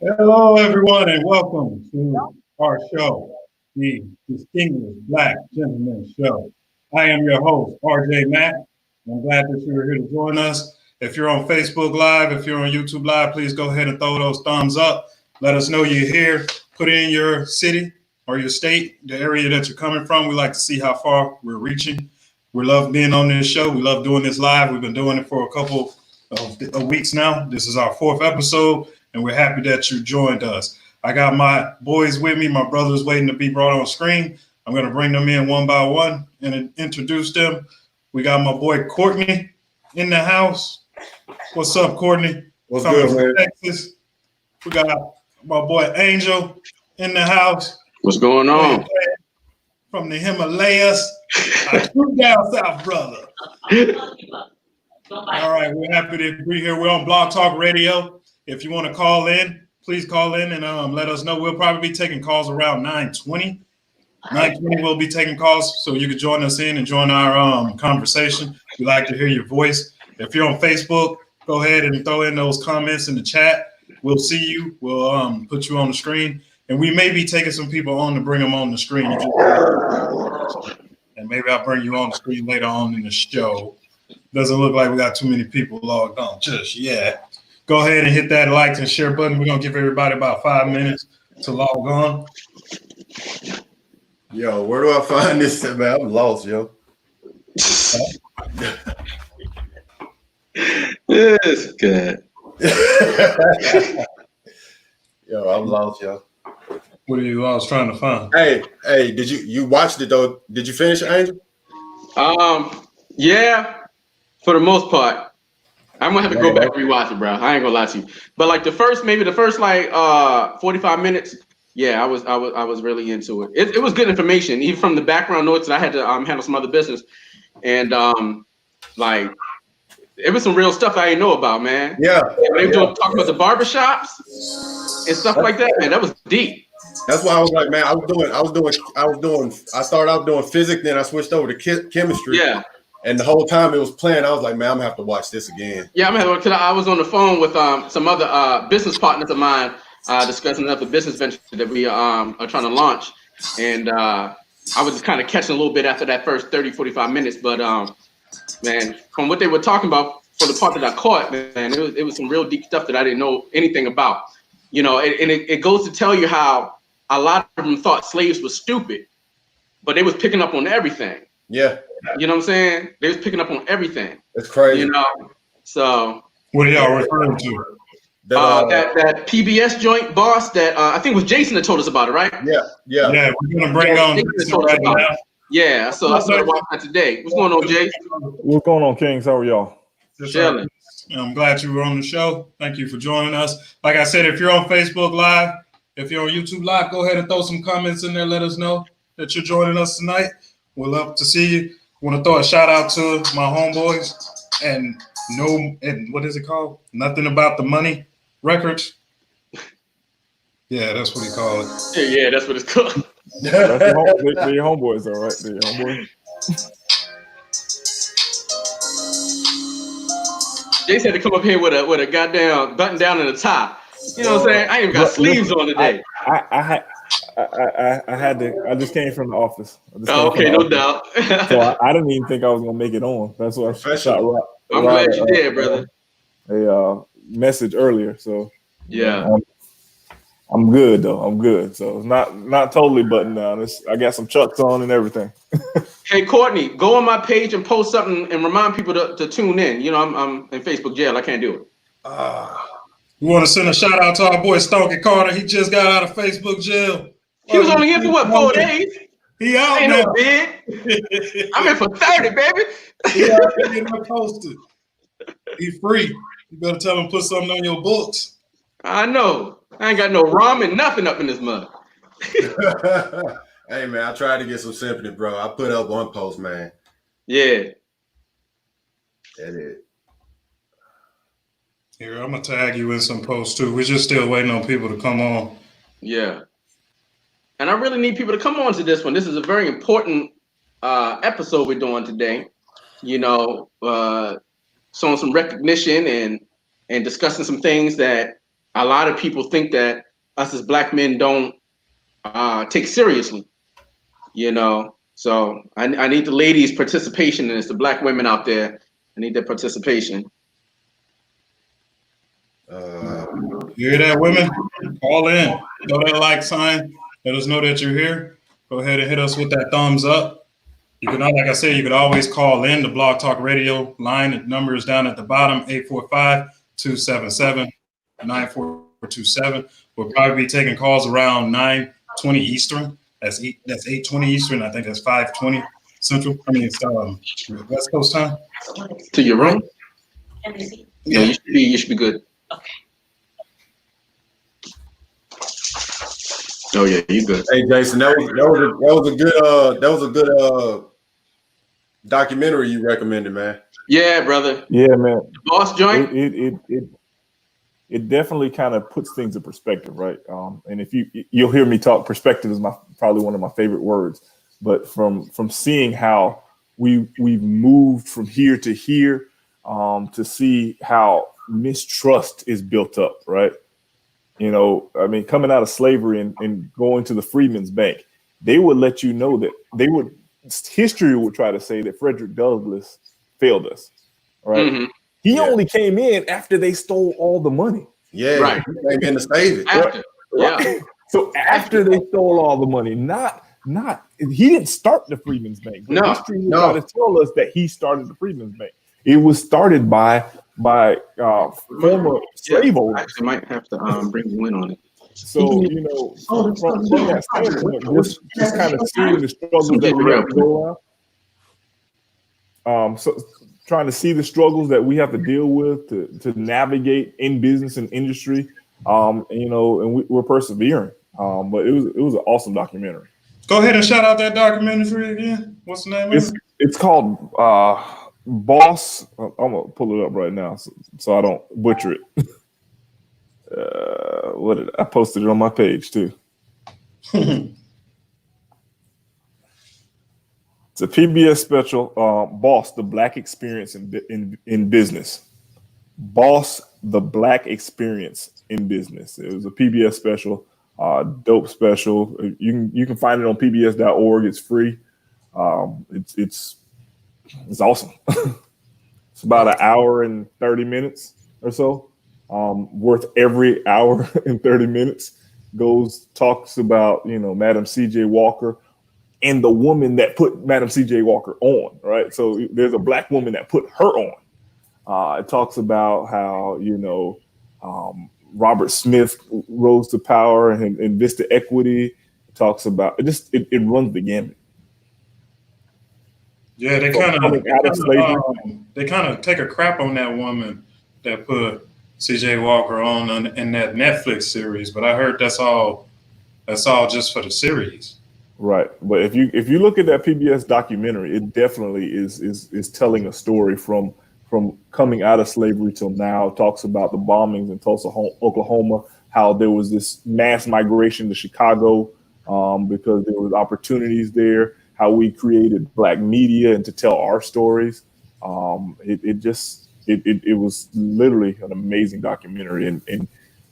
Hello, everyone, and welcome to our show, the Distinguished Black Gentleman Show. I am your host, RJ Mack. I'm glad that you are here to join us. If you're on Facebook Live, if you're on YouTube Live, please go ahead and throw those thumbs up. Let us know you're here. Put in your city or your state, the area that you're coming from. We like to see how far we're reaching. We love being on this show. We love doing this live. We've been doing it for a couple of weeks now. This is our 4th episode, and we're happy that you joined us. I got my boys with me. My brothers waiting to be brought on screen. I'm going to bring them in one by one and introduce them. We got my boy Courtney in the house. What's up, Courtney? What's Coming good, man? from Texas. We got my boy Angel in the house. What's going on? From the Himalayas. A true down south brother. All right, we're happy to be here. We're on Blog Talk Radio. If you want to call in, please call in and let us know. We'll probably be taking calls around 9:20. 9:20 we'll be taking calls, so you can join us in and join our conversation. We like to hear your voice. If you're on Facebook, go ahead and throw in those comments in the chat. We'll see you. We'll put you on the screen. And we may be taking some people on to bring them on the screen. And maybe I'll bring you on the screen later on in the show. Doesn't look like we got too many people logged on just yet. Go ahead and hit that like and share button. We're going to give everybody about 5 minutes to log on. Yo, where do I find this, man? I'm lost, yo. It's good. Yo, I'm lost, yo. What are you all trying to find? Hey, did you watched it though? Did you finish it, Angel? Yeah, for the most part. I'm gonna have to go back and rewatch it, bro. I ain't gonna lie to you. But like the first like 45 minutes, yeah, I was really into it. It was good information, even from the background notes that I had to handle some other business, and like it was some real stuff I didn't know about, man. Yeah. They were talking about the barbershops and stuff like that, man. That was deep. That's why I was like, man, I started out doing physics, then I switched over to chemistry. Yeah. And the whole time it was playing, I was like, man, I'm gonna have to watch this again. Yeah, I was on the phone with some other business partners of mine discussing another business venture that we are trying to launch. And I was just kind of catching a little bit after that first 30, 45 minutes. But man, from what they were talking about for the part that I caught, man, it was some real deep stuff that I didn't know anything about. You know, and it goes to tell you how a lot of them thought slaves were stupid, but they was picking up on everything. Yeah. You know what I'm saying? They was picking up on everything. It's crazy. You know, so. What are y'all referring to? That PBS joint boss that I think was Jason that told us about it, right? Yeah. Yeah, we're gonna bring on Jason right now. Yeah, so I started watching that today. What's going on, Jason? What's going on, Kings? How are y'all? Chilling. I'm glad you were on the show. Thank you for joining us. Like I said, if you're on Facebook Live, if you're on YouTube Live, go ahead and throw some comments in there. Let us know that you're joining us tonight. We'd love to see you. Want to throw a shout out to my homeboys and what is it called? Nothing About the Money Records. Yeah, that's what he called it. Yeah, that's what it's called. They're your homeboys, all right? They're your homeboys. Jason had to come up here with a goddamn button down and a tie. You know what I'm saying? I ain't even got sleeves on today. I had to. I just came from the office. Okay, no doubt. So I didn't even think I was gonna make it on. That's why I shot Rob. I'm glad you did, brother. A message earlier. So yeah, I'm good though. I'm good. So it's not totally buttoned down. I got some chucks on and everything. Hey Courtney, go on my page and post something and remind people to tune in. You know, I'm in Facebook jail. I can't do it. We want to send a shout out to our boy Stonky Carter. He just got out of Facebook jail. He was only in for what, 4 days? He out ain't now. No big. I'm in for 30, baby. He already posted. He free. You better tell him put something on your books. I know. I ain't got no rum and nothing up in this mug. Hey man, I tried to get some sympathy, bro. I put up one post, man. Yeah. That is. Here, I'm gonna tag you in some posts too. We're just still waiting on people to come on. Yeah. And I really need people to come on to this one. This is a very important episode we're doing today. You know, showing some recognition and discussing some things that a lot of people think that us as Black men don't take seriously, you know. So I need the ladies' participation in this. The Black women out there, I need their participation. You hear that, women? Call in. Throw that like sign. Let us know that you're here. Go ahead and hit us with that thumbs up. You can, like I said, you could always call in the Blog Talk Radio line. The number is down at the bottom, 845-277-9427. We'll probably be taking calls around 9:20 Eastern. That's 8:20 Eastern. I think that's 5:20 Central. I mean, it's West Coast time. To your room? Yeah, you should be good. Okay. Oh yeah, you good. Hey Jason, that was a good documentary you recommended, man. Yeah, brother. Yeah, man. Boss joint. It definitely kind of puts things in perspective, right? And if you'll hear me talk, perspective is probably one of my favorite words. But from seeing how we've moved from here to here, to see how mistrust is built up, right? You know, I mean, coming out of slavery and going to the Freedmen's Bank, they would let you know that history would try to say that Frederick Douglass failed us, right? Mm-hmm. He only came in after they stole all the money. Yeah, right. He came in to save it. After. Right? Yeah. So after they stole all the money, not he didn't start the Freedmen's Bank. No, history would try to tell us that he started the Freedmen's Bank. It was started by former slave owners. I actually might have to bring you in on it. So, you know, from that standpoint, just kind of seeing the struggles that we have to go around. So trying to see the struggles that we have to deal with to navigate in business and industry, you know, and we're persevering. But it was an awesome documentary. Go ahead and shout out that documentary again. What's the name of it? It's called Boss. I'm gonna pull it up right now so I don't butcher it. I posted it on my page too. It's a PBS special, Boss, the Black Experience in Business. Boss, the Black Experience in Business. It was a PBS special, dope special. You can find it on pbs.org. It's free. It's awesome. It's about an hour and 30 minutes or so. Worth every hour and 30 minutes. Talks about, you know, Madam C.J. Walker and the woman that put Madam C.J. Walker on, right? So there's a Black woman that put her on. It talks about how, you know, Robert Smith rose to power and Vista Equity. It talks about it runs the gamut. Yeah, they kind of take a crap on that woman that put C.J. Walker on in that Netflix series, but I heard that's all just for the series. Right, but if you look at that PBS documentary, it definitely is telling a story from coming out of slavery till now. It talks about the bombings in Tulsa, Oklahoma, how there was this mass migration to Chicago because there was opportunities there. How we created Black media and to tell our stories. It was literally an amazing documentary. And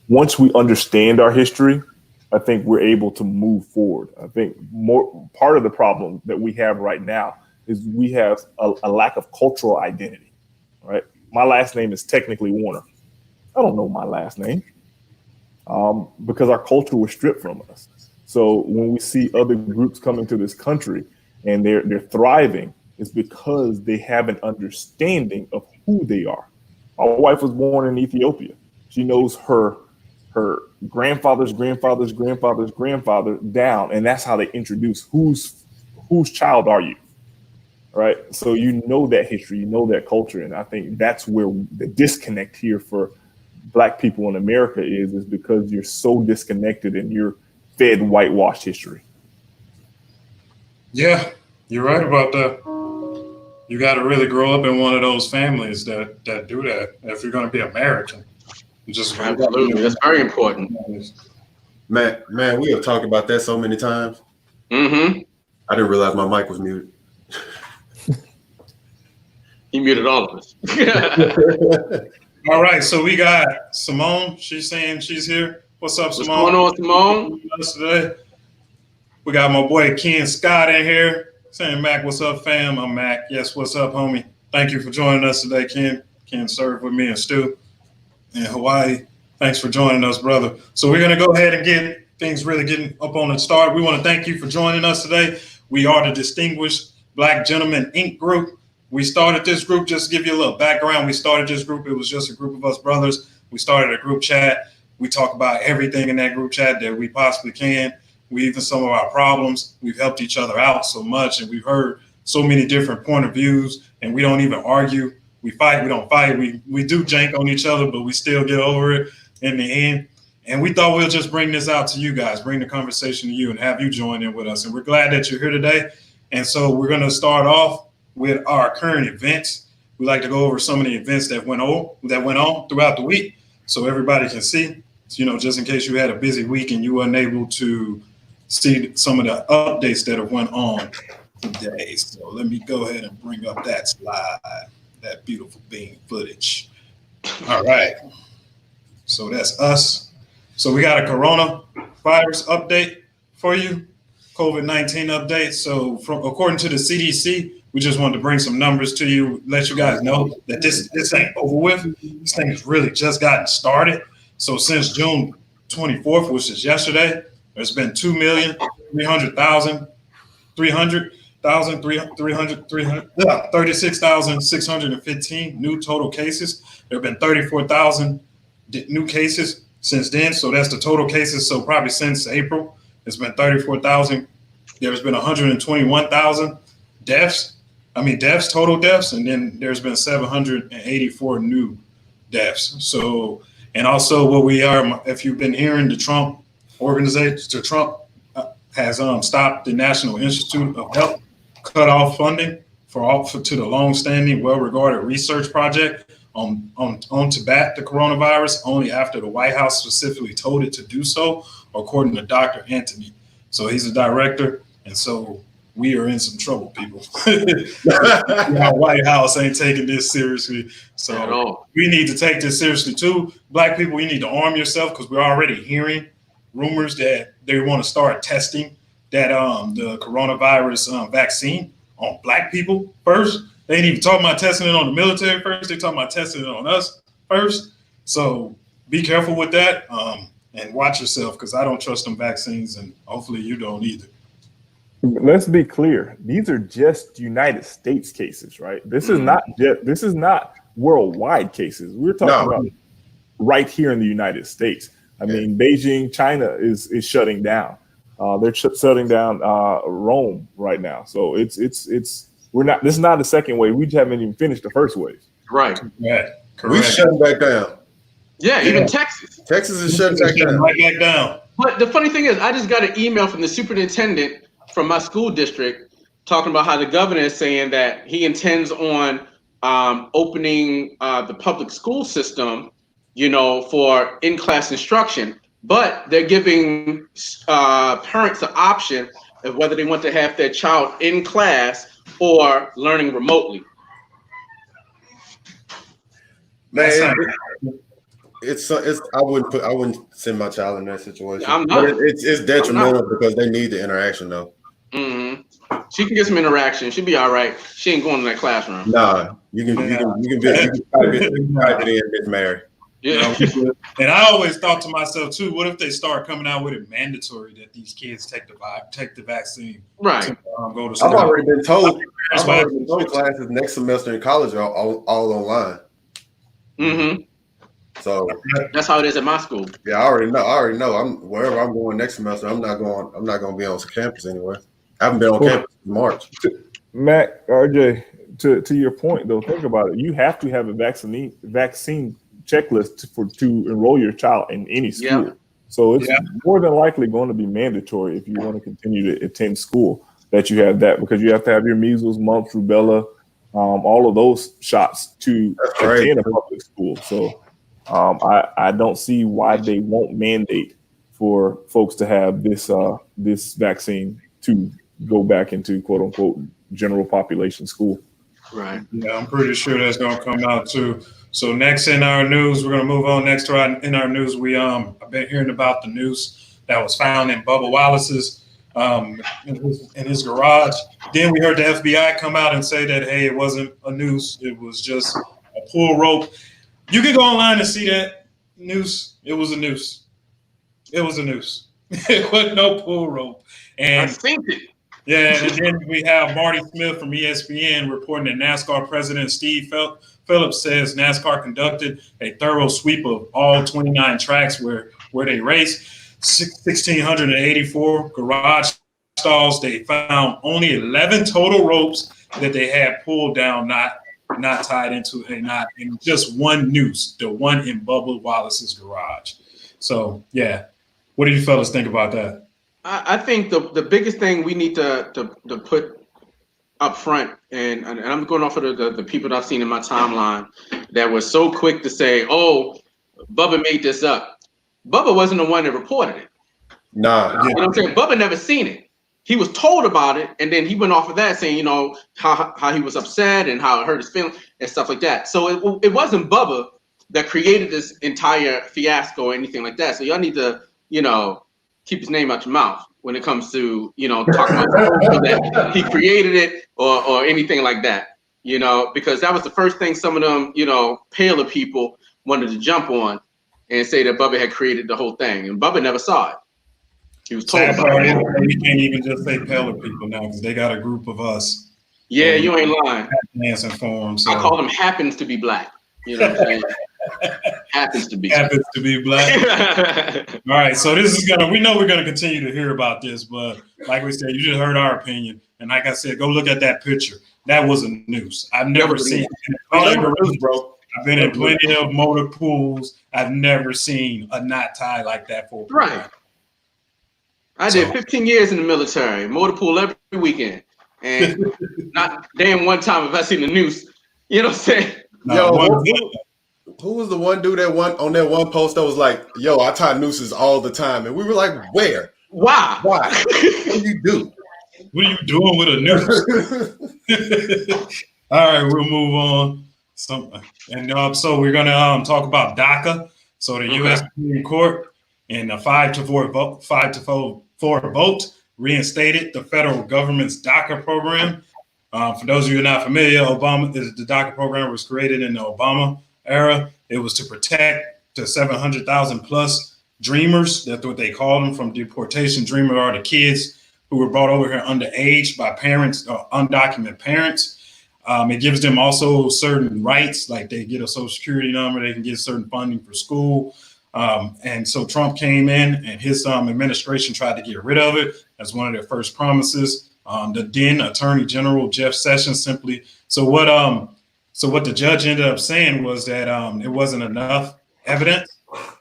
once we understand our history, I think we're able to move forward. I think part of the problem that we have right now is we have a lack of cultural identity, right? My last name is technically Warner. I don't know my last name because our culture was stripped from us. So when we see other groups coming to this country and they're thriving, it's because they have an understanding of who they are. My wife was born in Ethiopia. She knows her grandfather's grandfather's grandfather's grandfather down, and that's how they introduce whose child are you, right? So you know that history, you know that culture, and I think that's where the disconnect here for Black people in America is because you're so disconnected and you're fed whitewashed history. Yeah, you're right about that. You got to really grow up in one of those families that do that if you're going to be American. Absolutely, that's very important. Man, we have talked about that so many times. Mm-hmm. I didn't realize my mic was muted. He muted all of us. All right, so we got Simone. She's saying she's here. What's up, Simone? What's going on, Simone? Today. We got my boy Ken Scott in here saying, Mac, what's up, fam? I'm Mac. Yes, what's up, homie? Thank you for joining us today, Ken. Ken served with me and Stu in Hawaii. Thanks for joining us, brother. So we're going to go ahead and get things really getting up on the start. We want to thank you for joining us today. We are the Distinguished Black Gentlemen Inc. group. We started this group, just to give you a little background. We started this group. It was just a group of us brothers. We started a group chat. We talk about everything in that group chat that we possibly can. We even some of our problems. We've helped each other out so much, and we've heard so many different point of views, and we don't even argue. We fight. We don't fight. We do jank on each other, but we still get over it in the end. And we thought we'll just bring this out to you guys, bring the conversation to you and have you join in with us. And we're glad that you're here today. And so we're going to start off with our current events. We like to go over some of the events that went on throughout the week so everybody can see, just in case you had a busy week and you weren't able to see some of the updates that have went on today. So let me go ahead and bring up that slide, that beautiful bean footage. All right. So that's us. So we got a coronavirus update for you, COVID-19 update. So according to the CDC, we just wanted to bring some numbers to you, let you guys know that this ain't over with. This thing has really just gotten started. So since June 24th, which is yesterday, there's been 36,615 new total cases. There have been 34,000 new cases since then. So that's the total cases. So probably since April, it's been 34,000. There's been 121,000 total deaths. And then there's been 784 new deaths. So, and also what we are, if you've been hearing the Trump organization, Trump has stopped the National Institute of Health, cut off funding to the long-standing, well-regarded research project on to bat the coronavirus only after the White House specifically told it to do so, according to Dr. Anthony. So he's a director, and so we are in some trouble, people. Our White House ain't taking this seriously. So we need to take this seriously too. Black people, you need to arm yourself because we're already hearing rumors that they want to start testing that the coronavirus vaccine on Black people first. They ain't even talking about testing it on the military first. They're talking about testing it on us first. So be careful with that and watch yourself because I don't trust them vaccines, and hopefully you don't either. Let's be clear. These are just United States cases, right? This is not worldwide cases. We're talking about right here in the United States. I mean, Beijing, China is shutting down. They're shutting down Rome right now. So we're not. This is not the second wave. We haven't even finished the first wave. Right. Yeah. We shutting back down. Yeah, even Texas. Texas is shutting back down. Right back down. But the funny thing is, I just got an email from the superintendent from my school district talking about how the governor is saying that he intends on opening the public school system, for in-class instruction. But they're giving parents an option of whether they want to have their child in class or learning remotely. Man, it's I wouldn't send my child in that situation. I'm not. But it's detrimental because they need the interaction though. Mm-hmm. She can get some interaction. She'll be all right. She ain't going to that classroom. Nah, you can type it in, Miss Mary. Yeah. And I always thought to myself too, what if they start coming out with it mandatory that these kids take the vaccine? Right. To, go to school. I've already been told classes next semester in college are all online. Mm-hmm. So that's how it is at my school. Yeah, I already know. I'm wherever I'm going next semester. I'm not going to be on campus anywhere. I haven't been on campus in March. Mac, RJ, to your point though, think about it. You have to have a vaccine checklist to enroll your child in any school. Yeah. So it's more than likely going to be mandatory if you want to continue to attend school that you have that, because you have to have your measles, mumps, rubella, all of those shots to attend a public school. So I don't see why they won't mandate for folks to have this vaccine to go back into quote unquote general population school. Right. Yeah, I'm pretty sure that's going to come out too. So next in our news, we're going to move on. Next to in our news, I've been hearing about the noose that was found in Bubba Wallace's in his garage. Then we heard the FBI come out and say that, hey, it wasn't a noose. It was just a pull rope. You can go online and see that noose. It was a noose. It was a noose. It was no pull rope. And I think it. yeah, and then we have Marty Smith from ESPN reporting that NASCAR President Steve Phillips says NASCAR conducted a thorough sweep of all 29 tracks where they raced. 1,684 garage stalls. They found only 11 total ropes that they had pulled down, not tied into a knot, and just one noose, the one in Bubba Wallace's garage. So, yeah. What do you fellas think about that? I think the biggest thing we need to put up front, and I'm going off of the people that I've seen in my timeline that were so quick to say, oh, Bubba made this up. Bubba wasn't the one that reported it. Nah. You know what I'm saying? Bubba never seen it. He was told about it, and then he went off of that saying, you know, how he was upset and how it hurt his feelings and stuff like that. So it wasn't Bubba that created this entire fiasco or anything like that. So y'all need to, you know, keep his name out your mouth when it comes to, you know, talking about that he created it or anything like that, you know, because that was the first thing some of them, you know, paler people wanted to jump on and say that Bubba had created the whole thing. And Bubba never saw it. He was told about it. We can't even just say paler people now because they got a group of us. Yeah, you ain't lying. Dancing for them. So. I call them happens to be black. You know what I'm saying? Happens to be black. All right, so this is we know we're gonna continue to hear about this, but like we said, you just heard our opinion, and like I said, go look at that picture. That was a noose. I've never seen. Bro. I've been in plenty of motor pools. I've never seen a knot tie like that for a right. I did 15 years in the military, motor pool every weekend, and not damn one time have I seen a noose. You know what I'm saying? Yo, who was the one dude on that one post that was like, yo, I tie nooses all the time. And we were like, where? Why? What do you do? What are you doing with a noose? All right, we'll move on. So we're going to talk about DACA. So the U.S. Supreme Court in a 5-4 vote reinstated the federal government's DACA program. For those of you who are not familiar, the DACA program was created in the Obama era. It was to protect the 700,000 plus dreamers. That's what they call them, from deportation. Dreamers are the kids who were brought over here underage by parents, undocumented parents. It gives them also certain rights, like they get a social security number, they can get certain funding for school. And so Trump came in and his administration tried to get rid of it as one of their first promises. The then Attorney General Jeff Sessions what the judge ended up saying was that it wasn't enough evidence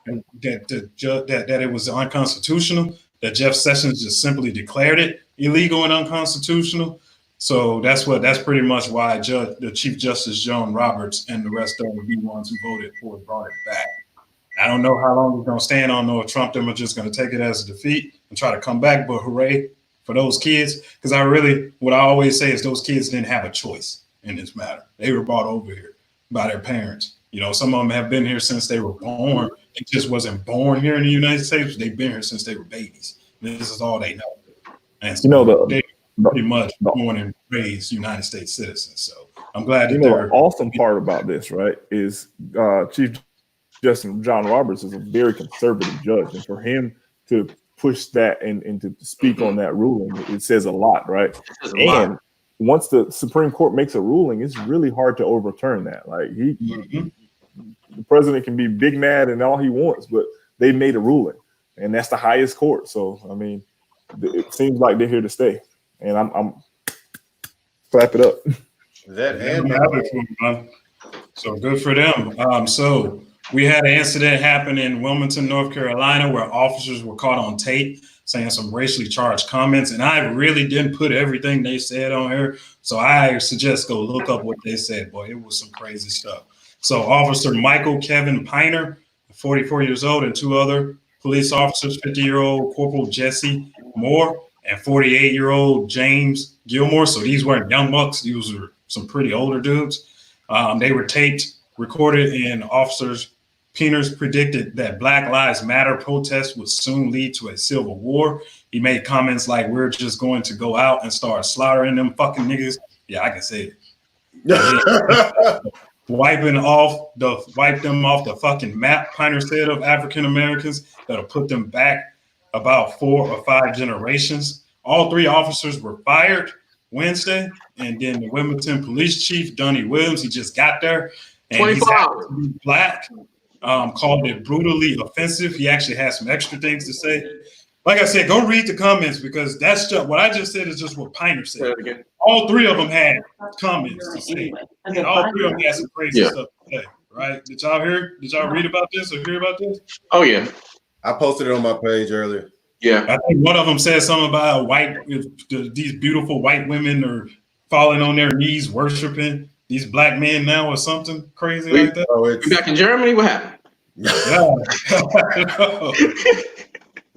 that it was unconstitutional, that Jeff Sessions just simply declared it illegal and unconstitutional. So that's pretty much why the Chief Justice John Roberts and the rest of them be ones who voted for it, brought it back. I don't know how long it's going to stand. I don't know if Trump them are just going to take it as a defeat and try to come back, but hooray for those kids. Because what I always say is those kids didn't have a choice in this matter. They were brought over here by their parents. You know, some of them have been here since they were born. They just wasn't born here in the United States. They've been here since they were babies. This is all they know. And so they pretty much born and raised United States citizens. So I'm glad that the awesome part about this, right, is Chief Justice John Roberts is a very conservative judge. And for him to push that and to speak on that ruling, it says a lot, right? And once the Supreme Court makes a ruling, it's really hard to overturn that. Like the president can be big mad and all he wants, but they made a ruling, and that's the highest court. So I mean, it seems like they're here to stay, and I'm clap it up. So good for them. So we had an incident happen in Wilmington, North Carolina, where officers were caught on tape saying some racially charged comments. And I really didn't put everything they said on here. So I suggest go look up what they said. Boy, it was some crazy stuff. So Officer Michael Kevin Piner, 44 years old, and two other police officers, 50-year-old Corporal Jesse Moore and 48-year-old James Gilmore. So these weren't young bucks. These were some pretty older dudes. They were taped recorded in officers. Peeners predicted that Black Lives Matter protests would soon lead to a civil war. He made comments like, "We're just going to go out and start slaughtering them fucking niggas." Yeah, I can say it. Wipe them off the fucking map, Piner said of African Americans, that'll put them back about 4 or 5 generations. All 3 officers were fired Wednesday, and then the Wilmington Police Chief, Donnie Williams, he just got there, and he's happy to be Black. Called it brutally offensive. He actually has some extra things to say. Like I said, go read the comments because that's just what I just said is just what Piner said. All 3 of them had comments to say. And all 3 of them had some crazy stuff to say, right? Did y'all hear? Did y'all read about this or hear about this? Oh, yeah. I posted it on my page earlier. Yeah. I think one of them said something about these beautiful white women are falling on their knees worshiping these Black men now or something crazy like that. Oh, You back in Germany? What happened? Yeah.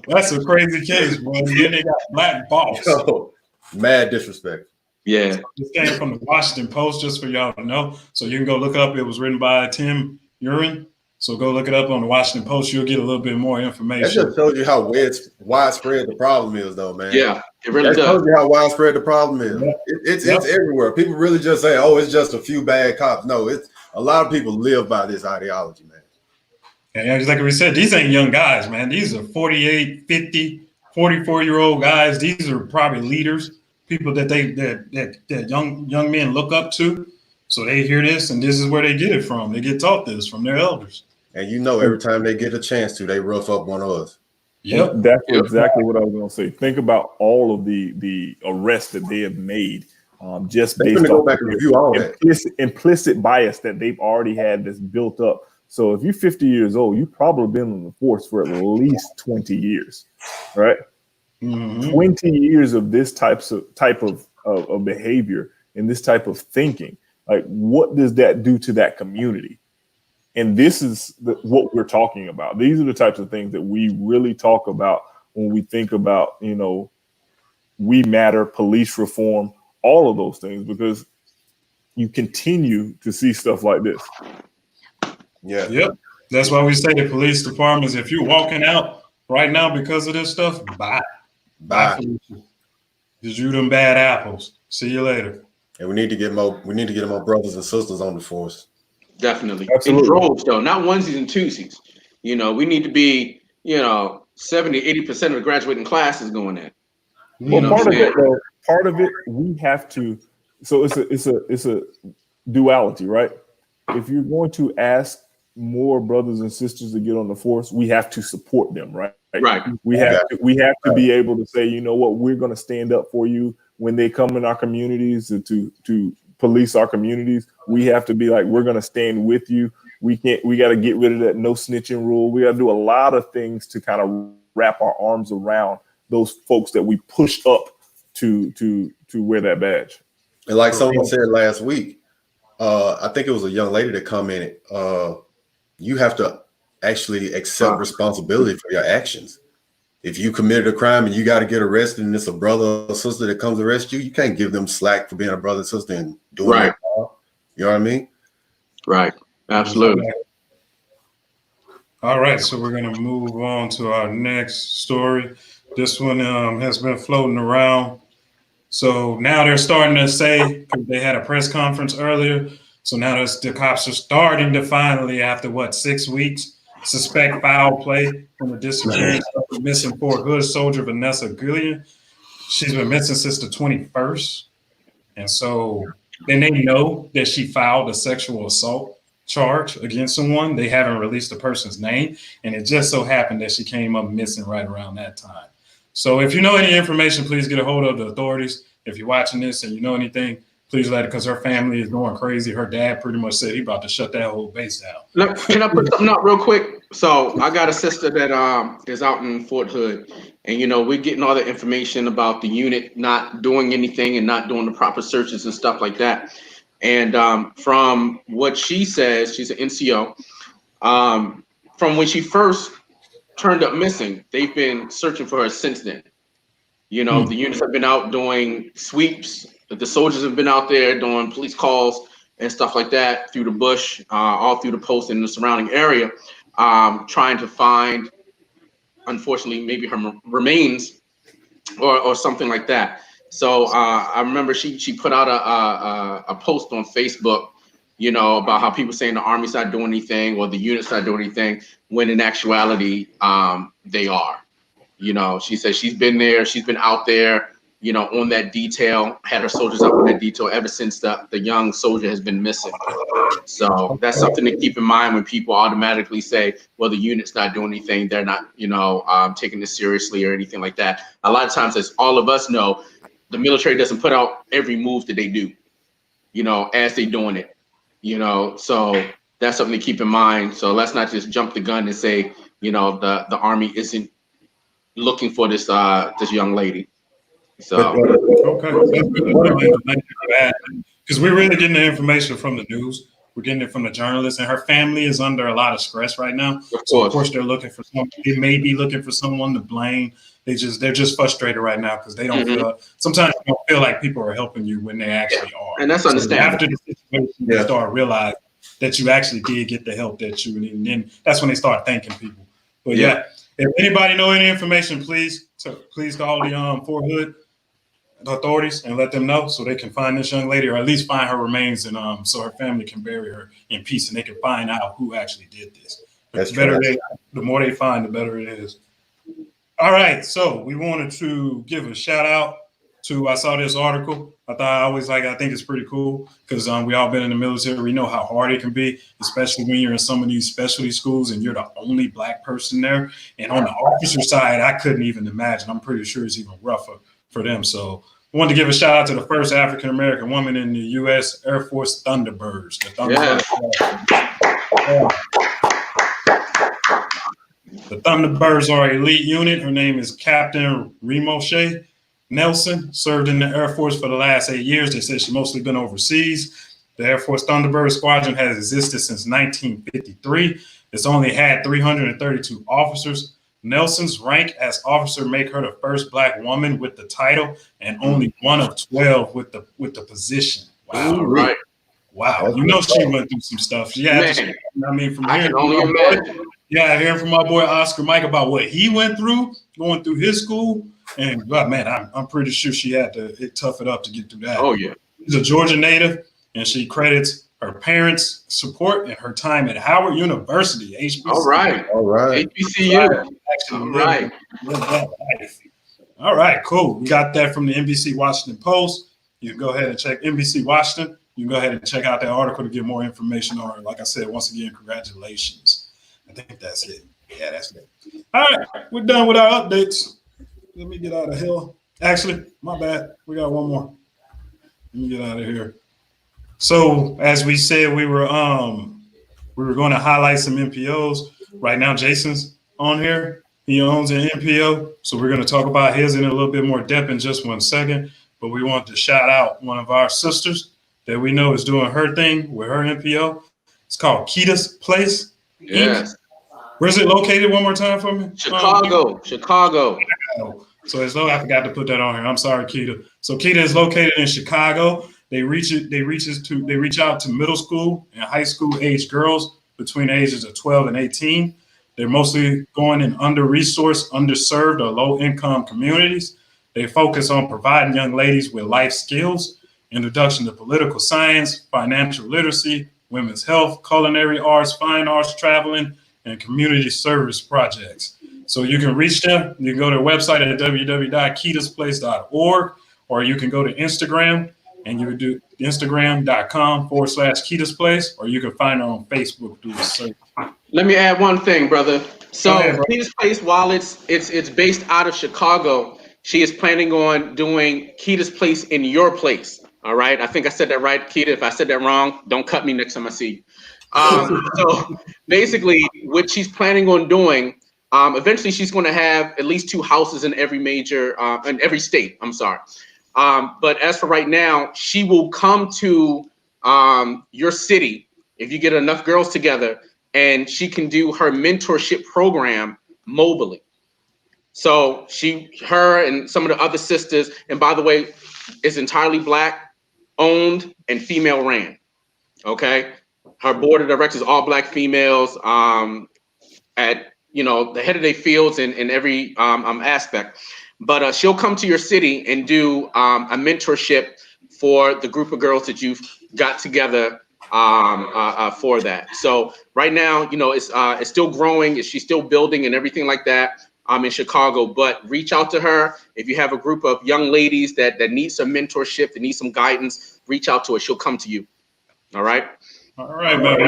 That's a crazy case, boy. And then they got Black boss. Yo, mad disrespect. Yeah. This came from the Washington Post, just for y'all to know. So you can go look up. It was written by Tim Urin. So go look it up on the Washington Post. You'll get a little bit more information. That just shows you how widespread the problem is, though, man. Yeah, it really does. That shows you how widespread the problem is. Yeah. It's everywhere. People really just say, "Oh, it's just a few bad cops." No, it's a lot of people live by this ideology, man. And like we said, these ain't young guys, man. These are 48, 50, 44-year-old guys. These are probably leaders, people that young men look up to. So they hear this, and this is where they get it from. They get taught this from their elders. And every time they get a chance to, they rough up one of us. Yep. That's exactly what I was going to say. Think about all of the arrests that they have made just based go on back and review all that. implicit bias that they've already had that's built up. So if you're 50 years old, you've probably been in the force for at least 20 years, right? Mm-hmm. 20 years of this type of behavior and this type of thinking. Like, what does that do to that community? And this is what we're talking about. These are the types of things that we really talk about when we think about, we matter, police reform, all of those things, because you continue to see stuff like this. Yeah. Yep. That's why we say the police departments, if you're walking out right now because of this stuff, bye. Because you them bad apples. See you later. And we need to get more brothers and sisters on the force. Definitely. Absolutely. In droves, though, not onesies and twosies. We need to be, 70, 80% of the graduating class is going in. Well, part of it, we have to. So it's a duality, right? If you're going to ask more brothers and sisters to get on the force, we have to support them, right? Right. We have to be able to say, you know what, we're going to stand up for you when they come in our communities to police our communities. We have to be like, we're going to stand with you. We got to get rid of that no snitching rule. We got to do a lot of things to kind of wrap our arms around those folks that we push up to wear that badge. And like someone said last week, I think it was a young lady that commented, you have to actually accept responsibility for your actions. If you committed a crime and you got to get arrested and it's a brother or sister that comes arrest you, you can't give them slack for being a brother and sister and doing right. You know what I mean? Right. Absolutely. All right. So we're going to move on to our next story. This one has been floating around. So now they're starting to say, because they had a press conference earlier, so now the cops are starting to finally, after 6 weeks, suspect foul play from the disappearance of the missing Fort Hood soldier Vanessa Guillen. She's been missing since the 21st. And so then they know that she filed a sexual assault charge against someone. They haven't released the person's name. And it just so happened that she came up missing right around that time. So if you know any information, please get a hold of the authorities. If you're watching this and you know anything, please let it, because her family is going crazy. Her dad pretty much said he about to shut that whole base down. Look, can I put something out real quick? So I got a sister that is out in Fort Hood, and we're getting all the information about the unit not doing anything and not doing the proper searches and stuff like that. And from what she says, she's an NCO. From when she first turned up missing, they've been searching for her since then. The units have been out doing sweeps. The soldiers have been out there doing police calls and stuff like that through the bush, all through the post and the surrounding area, trying to find, unfortunately, maybe her remains or something like that. So I remember she put out a post on Facebook, about how people saying the Army's not doing anything or the unit's not doing anything, when in actuality, they are. She said she's been there, she's been out there, on that detail, had her soldiers up on that detail ever since the young soldier has been missing. So that's something to keep in mind when people automatically say, well, the unit's not doing anything, they're not, taking this seriously or anything like that. A lot of times, as all of us know, the military doesn't put out every move that they do, as they doing it, so that's something to keep in mind. So let's not just jump the gun and say, the Army isn't looking for this young lady. So okay, because we're really getting the information from the news. We're getting it from the journalists, and her family is under a lot of stress right now. Of course, they're looking for someone. They may be looking for someone to blame. They're just frustrated right now because they don't feel. Sometimes you don't feel like people are helping you when they actually are. And that's understandable. After the situation, you start realizing that you actually did get the help that you need, and then that's when they start thanking people. But if anybody know any information, please call the Fort Hood authorities and let them know so they can find this young lady, or at least find her remains, and so her family can bury her in peace and they can find out who actually did this. The more they find, the better it is. All right, so we wanted to give a shout out to, I saw this article. I think it's pretty cool because we all been in the military. We know how hard it can be, especially when you're in some of these specialty schools and you're the only Black person there. And on the officer side, I couldn't even imagine. I'm pretty sure it's even rougher for them. So I wanted to give a shout out to the first African-American woman in the U.S. Air Force Thunderbirds. The Thunderbirds are an elite unit. Her name is Captain Remoshe Nelson, served in the Air Force for the last 8 years. They said she's mostly been overseas. The Air Force Thunderbird Squadron has existed since 1953. It's only had 332 officers. Nelson's rank as officer make her the first Black woman with the title and only one of 12 with the position. Wow. Ooh, right. Wow. She went through some stuff. Yeah. Hearing from my boy Oscar Mike about what he went through going through his school. And man, I'm pretty sure she had to tough it up to get through that. Oh, yeah. She's a Georgia native, and she credits her parents' support and her time at Howard University, HBCU. All right. HBCU. All right. All right, cool. We got that from the NBC Washington Post. You can go ahead and check NBC Washington. You can go ahead and check out that article to get more information on her. Like I said, once again, congratulations. I think that's it. Yeah, that's it. All right, we're done with our updates. Let me get out of here. Actually, my bad. We got one more. Let me get out of here. So, as we said, we were going to highlight some NPOs. Right now, Jason's on here. He owns an NPO, so we're going to talk about his in a little bit more depth in just 1 second. But we want to shout out one of our sisters that we know is doing her thing with her NPO. It's called Kita's Place. Yes. Where's it located? One more time for me. Chicago. So as though I forgot to put that on here. I'm sorry, Kita. So Kita is located in Chicago. They reach out to middle school and high school age girls between the ages of 12 and 18. They're mostly going in under-resourced, underserved, or low-income communities. They focus on providing young ladies with life skills, introduction to political science, financial literacy, women's health, culinary arts, fine arts, traveling, and community service projects. So you can reach them. You can go to their website at www.kitasplace.org, or you can go to Instagram and you would do instagram.com/kitasplace, or you can find her on Facebook through the search. Let me add one thing, brother. So Kita's Place, while it's based out of Chicago, she is planning on doing Kita's Place in your place. All right. I think I said that right, Kita. If I said that wrong, don't cut me next time I see you. So basically what she's planning on doing, eventually she's going to have at least 2 houses in every major, in every state. I'm sorry. But as for right now, she will come to your city if you get enough girls together, and she can do her mentorship program mobily. So her and some of the other sisters, and by the way, it's entirely Black owned and female ran. Okay, her board of directors all Black females. At the head of their fields in every aspect. But she'll come to your city and do a mentorship for the group of girls that you've got together for that. So right now, it's still growing. She's still building and everything like that. In Chicago, but reach out to her if you have a group of young ladies that need some mentorship, that need some guidance. Reach out to her; she'll come to you. All right. All right, man.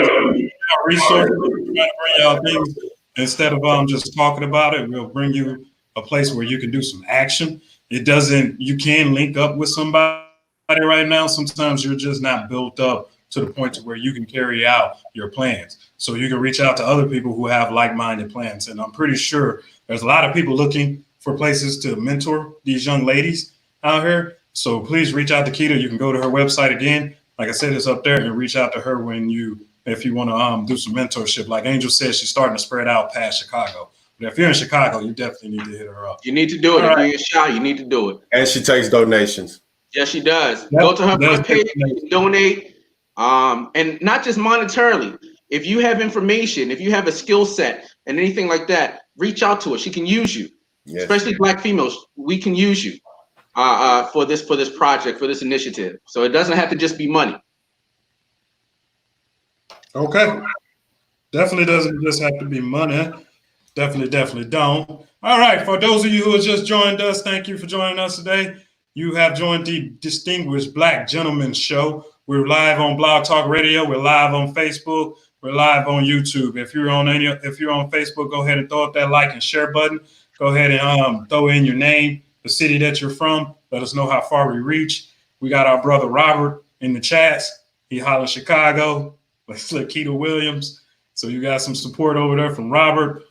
Resources, we're trying to bring y'all things instead of just talking about it. We'll bring you a place where you can do some action. You can link up with somebody right now. Sometimes you're just not built up to the point to where you can carry out your plans. So you can reach out to other people who have like-minded plans. And I'm pretty sure there's a lot of people looking for places to mentor these young ladies out here. So please reach out to Keita. You can go to her website again. Like I said, it's up there, and reach out to her if you want to do some mentorship. Like Angel said, she's starting to spread out past Chicago. But if you're in Chicago, you definitely need to hit her up. You need to do it. If you're shy, you need to do it. And she takes donations. Yes, she does. Go to her page, donate, and not just monetarily. If you have information, if you have a skill set and anything like that, reach out to her. She can use you, especially Black females. We can use you for this project, for this initiative. So it doesn't have to just be money. Okay. Definitely doesn't just have to be money. Definitely don't. All right. For those of you who have just joined us, thank you for joining us today. You have joined the Distinguished Black Gentleman Show. We're live on Blog Talk Radio. We're live on Facebook. We're live on YouTube. If you're on Facebook, go ahead and throw up that like and share button. Go ahead and throw in your name, the city that you're from. Let us know how far we reach. We got our brother Robert in the chats. He hollers Chicago. Let's look, Keita Williams. So you got some support over there from Robert.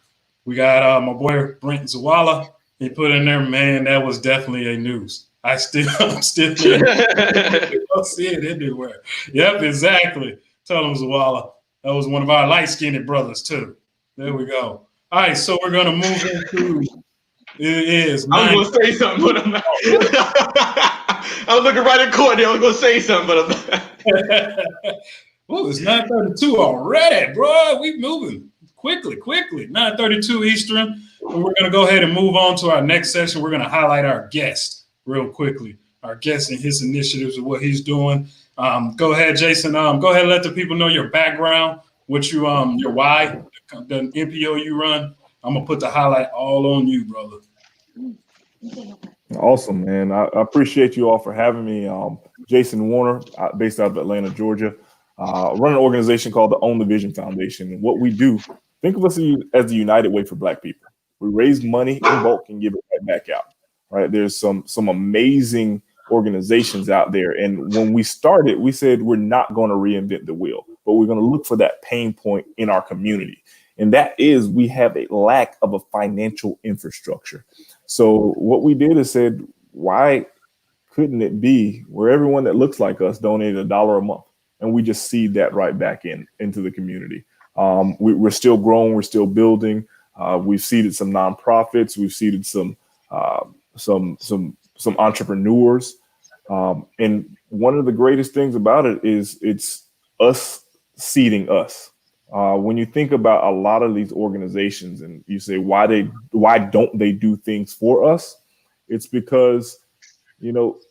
We got my boy Brent Zawala. He put in there, man, that was definitely a news. I'm still I'll see it anywhere. Yep, exactly. Tell him, Zawala. That was one of our light-skinned brothers, too. There we go. All right, so we're going to move into it is. I was going to say something, but I'm not. I was looking right at Courtney. I was going to say something, but I'm not. Oh, it's 9:32 already, bro. We moving quickly. 9:32 Eastern. And we're going to go ahead and move on to our next session. We're going to highlight our guest real quickly. Our guest and his initiatives and what he's doing. Go ahead, Jason. Go ahead and let the people know your background, what you your why, the NPO you run. I'm gonna put the highlight all on you, brother. Awesome, man. I appreciate you all for having me. Jason Warner, based out of Atlanta, Georgia. Run an organization called the Own the Vision Foundation. And what we do, think of us as the United Way for Black people. We raise money in bulk and give it right back out. Right? There's some amazing organizations out there. And when we started, we said we're not going to reinvent the wheel, but we're going to look for that pain point in our community. And that is we have a lack of a financial infrastructure. So what we did is said, why couldn't it be where everyone that looks like us donated $1 a month? And we just seed that right back into the community. We're still growing. We're still building. We've seeded some nonprofits. We've seeded some entrepreneurs. And one of the greatest things about it is it's us seeding us. When you think about a lot of these organizations and you say, why don't they do things for us? It's because,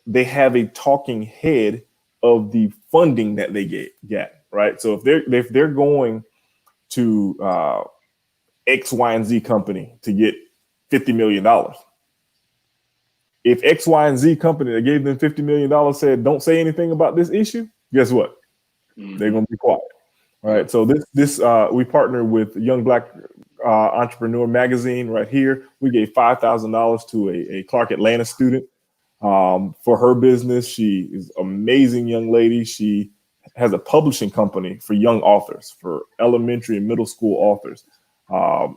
they have a talking head of the funding that they get, right? So if they're going to X, Y, and Z company to get $50 million, if X, Y, and Z company that gave them $50 million said, don't say anything about this issue, guess what? They're going to be quiet. All right. So this we partnered with Young Black Entrepreneur Magazine right here. We gave $5,000 to a Clark Atlanta student for her business. She is an amazing young lady. She has a publishing company for young authors, for elementary and middle school authors.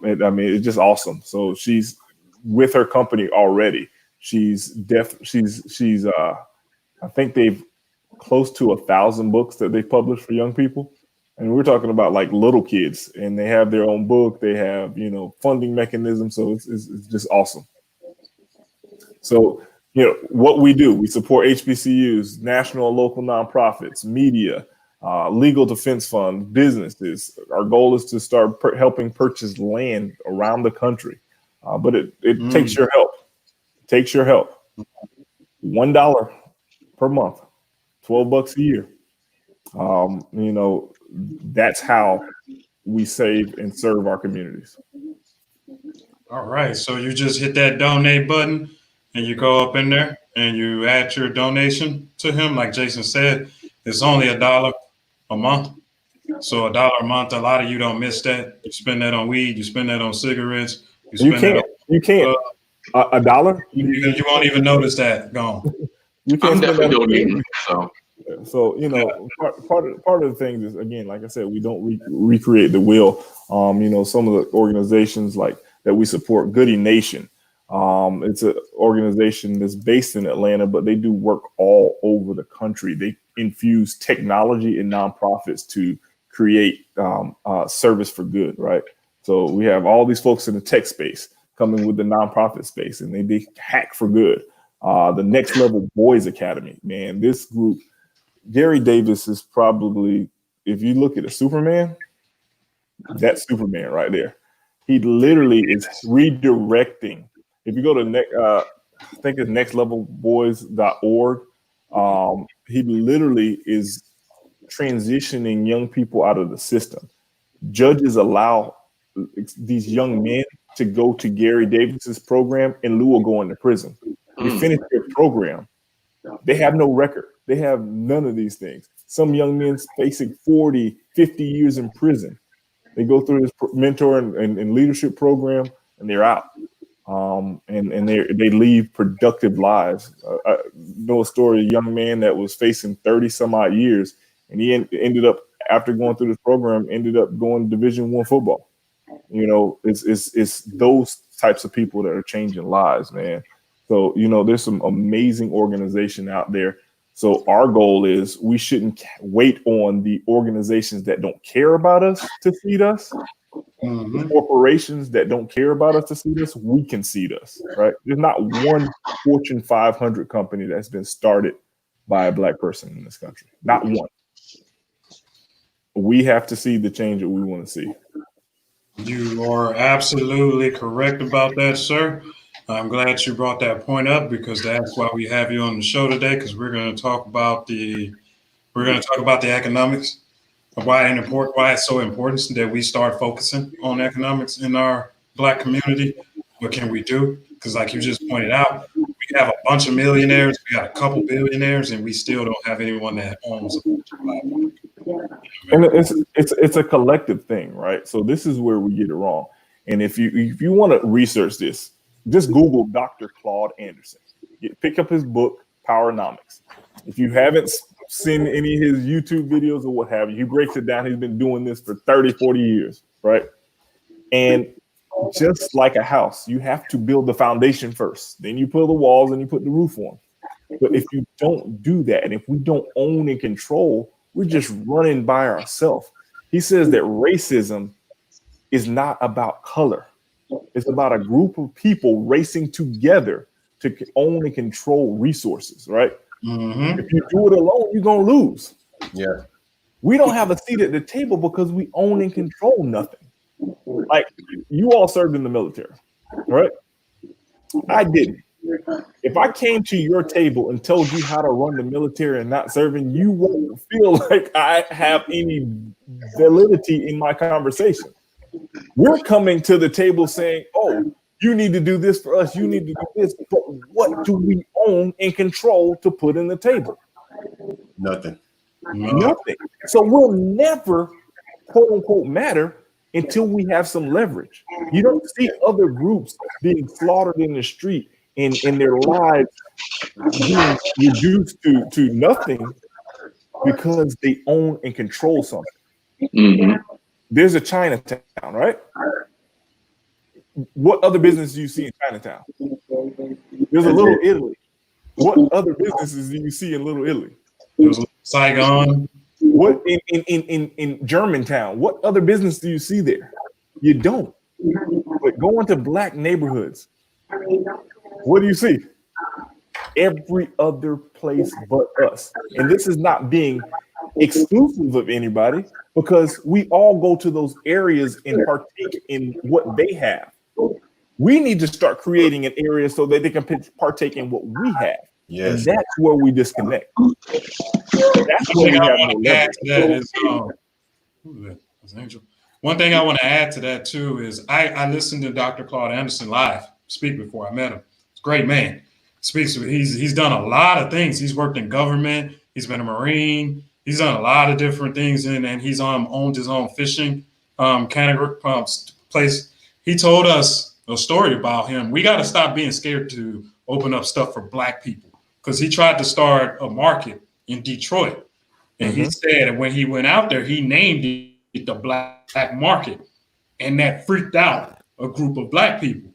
It's just awesome. So she's with her company already. I think they've close to 1,000 books that they publish for young people. And we're talking about like little kids, and they have their own book. They have, funding mechanisms. So it's just awesome. So, what we do, we support HBCUs, national and local nonprofits, media, legal defense funds, businesses. Our goal is to start helping purchase land around the country. But it takes your help. It takes your help. $1 per month, $12 a year. That's how we save and serve our communities. All right. So you just hit that donate button and you go up in there and you add your donation to him. Like Jason said, it's only $1 a month. So $1 a month, a lot of you don't miss that. You spend that on weed, you spend that on cigarettes, You can't. $1. You won't even notice that gone. You can't. I'm definitely donating. So part of the thing is, again, like I said, we don't recreate the wheel. Some of the organizations like that we support, Goody Nation. It's an organization that's based in Atlanta, but they do work all over the country. They infuse technology and nonprofits to create service for good, right? So we have all these folks in the tech space coming with the nonprofit space, and they hack for good. The Next Level Boys Academy, man, this group, Gary Davis is probably, if you look at a Superman, that's Superman right there. He literally is redirecting. If you go to I think it's nextlevelboys.org, he literally is transitioning young people out of the system. Judges allow these young men to go to Gary Davis's program in lieu of going to prison. They finish their program. They have no record. They have none of these things. Some young men facing 40, 50 years in prison. They go through this mentor and leadership program, and they're out. And they leave productive lives. I know a story, a young man that was facing 30 some odd years, and he ended up, after going through this program, ended up going to Division I football. It's those types of people that are changing lives, man. So, there's some amazing organization out there. So our goal is we shouldn't wait on the organizations that don't care about us to feed us. The corporations that don't care about us to seed us, we can seed us, right? There's not one Fortune 500 company that's been started by a Black person in this country. Not one. We have to see the change that we want to see. You are absolutely correct about that, sir. I'm glad you brought that point up, because that's why we have you on the show today, because we're going to talk about the economics of why it's so important that we start focusing on economics in our Black community. What can we do? Because like you just pointed out, we have a bunch of millionaires, we got a couple billionaires, and we still don't have anyone that owns a bunch of Black. And it's a collective thing, right? So this is where we get it wrong. And if you want to research this, just Google Dr. Claude Anderson. Pick up his book, Powernomics. If you haven't seen any of his YouTube videos or what have you, he breaks it down. He's been doing this for 30, 40 years, right? And just like a house, you have to build the foundation first. Then you put the walls and you put the roof on. But if you don't do that, and if we don't own and control, we're just running by ourselves. He says that racism is not about color. It's about a group of people racing together to own and control resources, right? If you do it alone, you're going to lose. Yeah. We don't have a seat at the table because we own and control nothing. Like, you all served in the military, right? I didn't. If I came to your table and told you how to run the military and not serving, you won't feel like I have any validity in my conversation. We're coming to the table saying, oh, you need to do this for us. You need to do this. But what do we own and control to put in the table? Nothing. Nothing. So we'll never, quote unquote, matter until we have some leverage. You don't see other groups being slaughtered in the street and their lives being reduced to nothing because they own and control something. There's a Chinatown, right? What other business do you see in Chinatown? There's a Little Italy. What other businesses do you see in Little Italy? There's Saigon. What in Germantown? What other business do you see there? You don't. But go into Black neighborhoods. What do you see? Every other place but us. And this is not being exclusive of anybody because we all go to those areas and partake in what they have. We need to start creating an area so that they can partake in what we have. Yes. And that's where we disconnect. That's where we have no leverage. One thing I want to add to that too is I listened to Dr. Claude Anderson live speak before I met him. He's a great man. He's done a lot of things. He's worked in government. He's been a Marine. He's done a lot of different things, and he's owned his own fishing place. He told us a story about him. We got to stop being scared to open up stuff for Black people, because he tried to start a market in Detroit, and he said when he went out there, he named it the Black market, and that freaked out a group of Black people.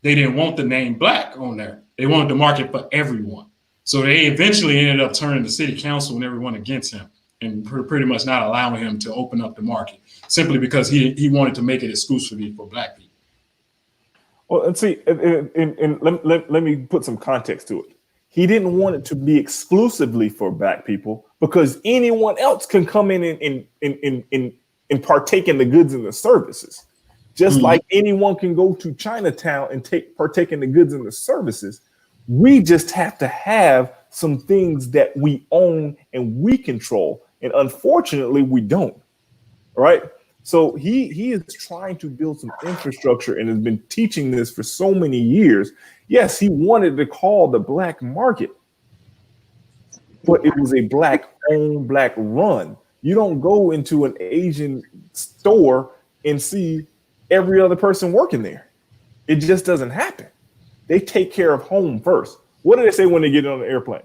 They didn't want the name Black on there. They wanted the market for everyone. So they eventually ended up turning the city council and everyone against him and pretty much not allowing him to open up the market, simply because he wanted to make it exclusively for Black people. Well, and see, and let me put some context to it. He didn't want it to be exclusively for Black people because anyone else can come in and partake in the goods and the services. Just like anyone can go to Chinatown and partake in the goods and the services. We just have to have some things that we own and we control. And unfortunately, we don't. Right? So he is trying to build some infrastructure and has been teaching this for so many years. Yes, he wanted to call the Black market, but it was a Black owned, Black run. You don't go into an Asian store and see every other person working there. It just doesn't happen. They take care of home first. What do they say when they get on the airplane?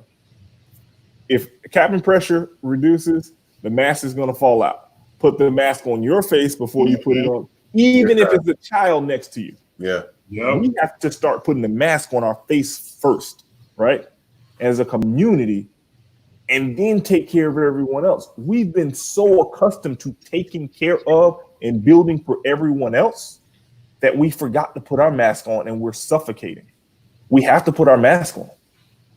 If cabin pressure reduces, the mask is going to fall out. Put the mask on your face before you put it on, even if it's a child next to you. Yeah. We have to start putting the mask on our face first, right? As a community, and then take care of everyone else. We've been so accustomed to taking care of and building for everyone else that we forgot to put our mask on, and we're suffocating. We have to put our mask on.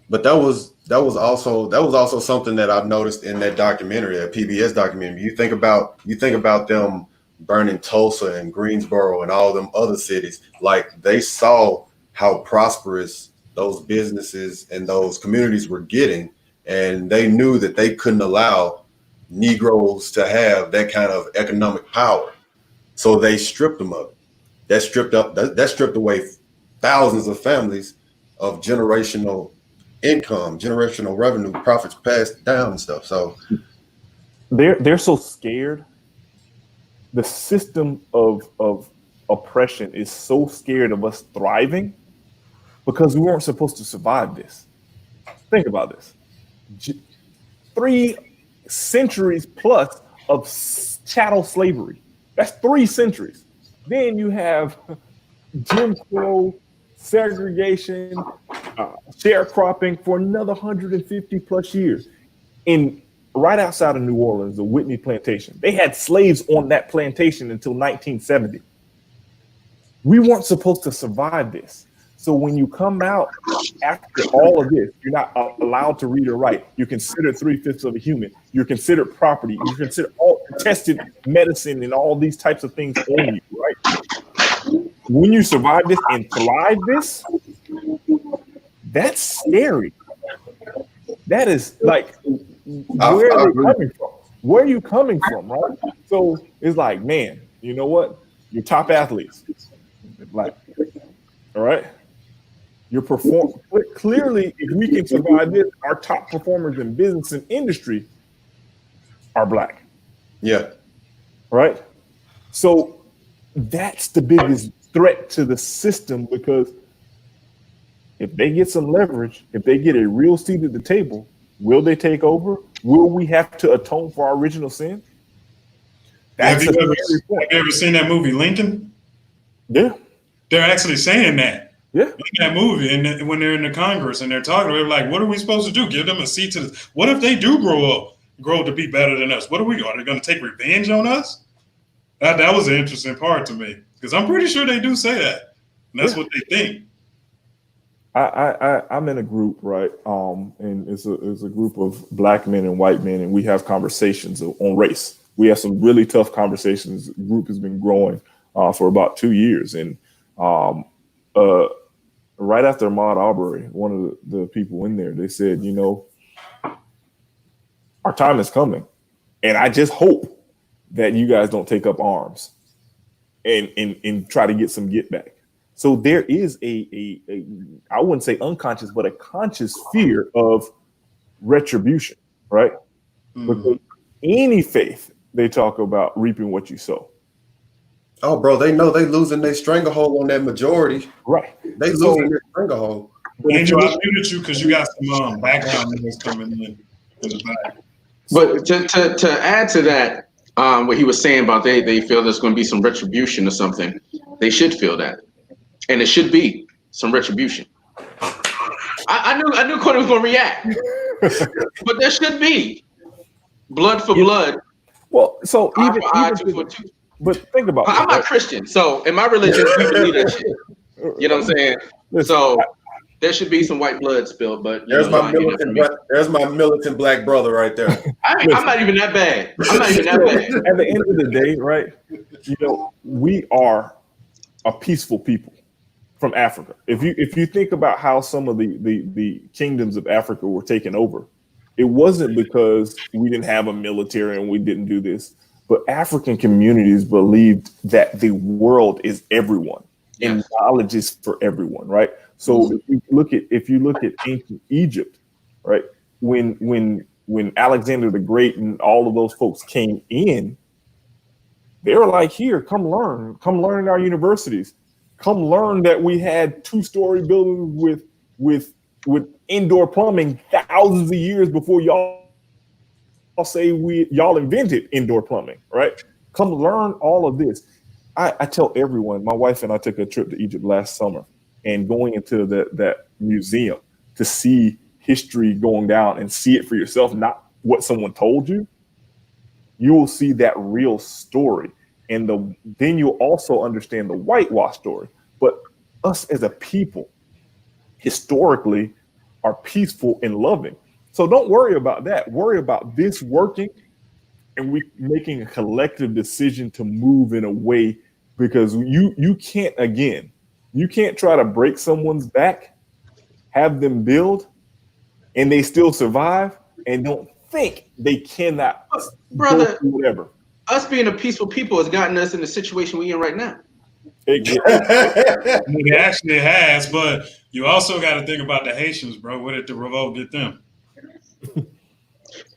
But that was also something that I've noticed in that documentary, that PBS documentary. You think about them burning Tulsa and Greensboro and all them other cities. Like, they saw how prosperous those businesses and those communities were getting, and they knew that they couldn't allow Negroes to have that kind of economic power. So they stripped them of it. That stripped away thousands of families of generational income, generational revenue, profits passed down and stuff. So they're so scared. The system of oppression is so scared of us thriving because we weren't supposed to survive this. Think about this. 3 centuries plus of chattel slavery. That's 3 centuries. Then you have Jim Crow, segregation, sharecropping for another 150 plus years. Right outside of New Orleans, the Whitney Plantation, they had slaves on that plantation until 1970. We weren't supposed to survive this. So when you come out after all of this, you're not allowed to read or write. You're considered 3/5 of a human. You're considered property. You're considered all tested medicine and all these types of things on you, right? When you survive this and thrive this, that's scary. That is like, where are they coming from? Where are you coming from, right? So it's like, man, you know what? You're top athletes. Like, all right? You're clearly, if we can survive this, our top performers in business and industry are Black. Yeah. Right? So that's the biggest threat to the system, because if they get some leverage, if they get a real seat at the table, will they take over? Will we have to atone for our original sin? Have you ever seen that movie Lincoln? Yeah. They're actually saying that. Yeah. In that movie, and when they're in the Congress and they're talking, they're like, what are we supposed to do? Give them a seat to this. What if they do grow to be better than us? Are they going to take revenge on us? That was an interesting part to me, because I'm pretty sure they do say that. And that's what they think. I'm in a group, right? And it's a group of black men and white men, and we have conversations on race. We have some really tough conversations. The group has been growing for about 2 years, and right after Ahmaud Arbery, one of the people in there, they said, our time is coming, and I just hope that you guys don't take up arms and try to get some get back. So there is a I wouldn't say unconscious, but a conscious fear of retribution, right? Because any faith, they talk about reaping what you sow. Oh, bro, they know they losing their stranglehold on that majority. Right. They losing their stranglehold. Angel, I muted you because you got some background noise coming in the back. But to add to that, what he was saying about they feel there's going to be some retribution or something. They should feel that, and it should be some retribution. I knew Courtney was going to react, but there should be blood for blood. Well, so even tooth for tooth. But think about it. I'm not Christian, so in my religion, we believe that shit. You know what I'm saying? So there should be some white blood spilled, but there's my militant black brother right there. I'm not even that bad. I'm not even that bad. At the end of the day, right? We are a peaceful people from Africa. If you think about how some of the kingdoms of Africa were taken over, it wasn't because we didn't have a military and we didn't do this, but African communities believed that the world is everyone and knowledge is for everyone, right? So if you look at ancient Egypt, right, when Alexander the Great and all of those folks came in, they were like, here, come learn in our universities, come learn that we had 2-story buildings with indoor plumbing thousands of years before y'all say y'all invented indoor plumbing, right? Come learn all of this. I tell everyone, my wife and I took a trip to Egypt last summer, and going into that museum to see history going down and see it for yourself, not what someone told you, you will see that real story. And then you'll also understand the whitewash story. But us as a people, historically, are peaceful and loving. So don't worry about that. Worry about this working and we making a collective decision to move in a way, because you can't try to break someone's back, have them build, and they still survive and don't think they cannot. Brother, whatever. Us being a peaceful people has gotten us in the situation we're in right now. It actually has, but you also got to think about the Haitians, bro. What did the revolt get them?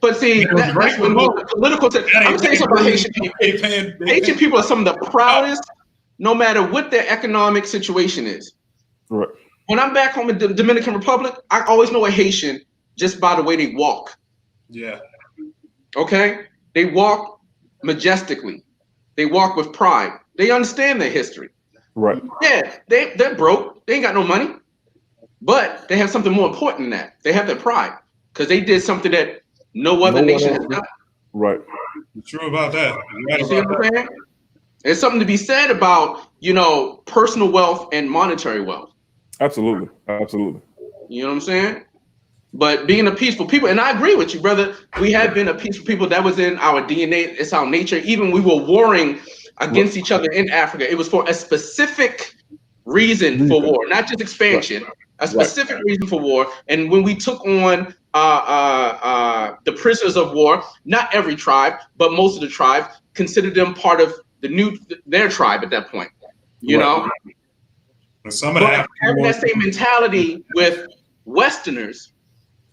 But see, that's when political. I'm gonna tell you something about Haitian people. Haitian people are some of the proudest, no matter what their economic situation is. Right. When I'm back home in the Dominican Republic, I always know a Haitian just by the way they walk. Yeah. Okay? They walk majestically. They walk with pride. They understand their history. Right. Yeah, they're broke. They ain't got no money. But they have something more important than that. They have their pride, because they did something that no other nation has done. Right. You're true about that. You see what I'm saying? There's something to be said about, personal wealth and monetary wealth. Absolutely. Absolutely. You know what I'm saying? But being a peaceful people, and I agree with you, brother, we have been a peaceful people. That was in our DNA. It's our nature. Even we were warring against each other in Africa. It was for a specific reason for war, not just expansion, a specific reason for war. And when we took on the prisoners of war, not every tribe, but most of the tribes considered them part of their tribe at that point, you know? But some of that having that same mentality with Westerners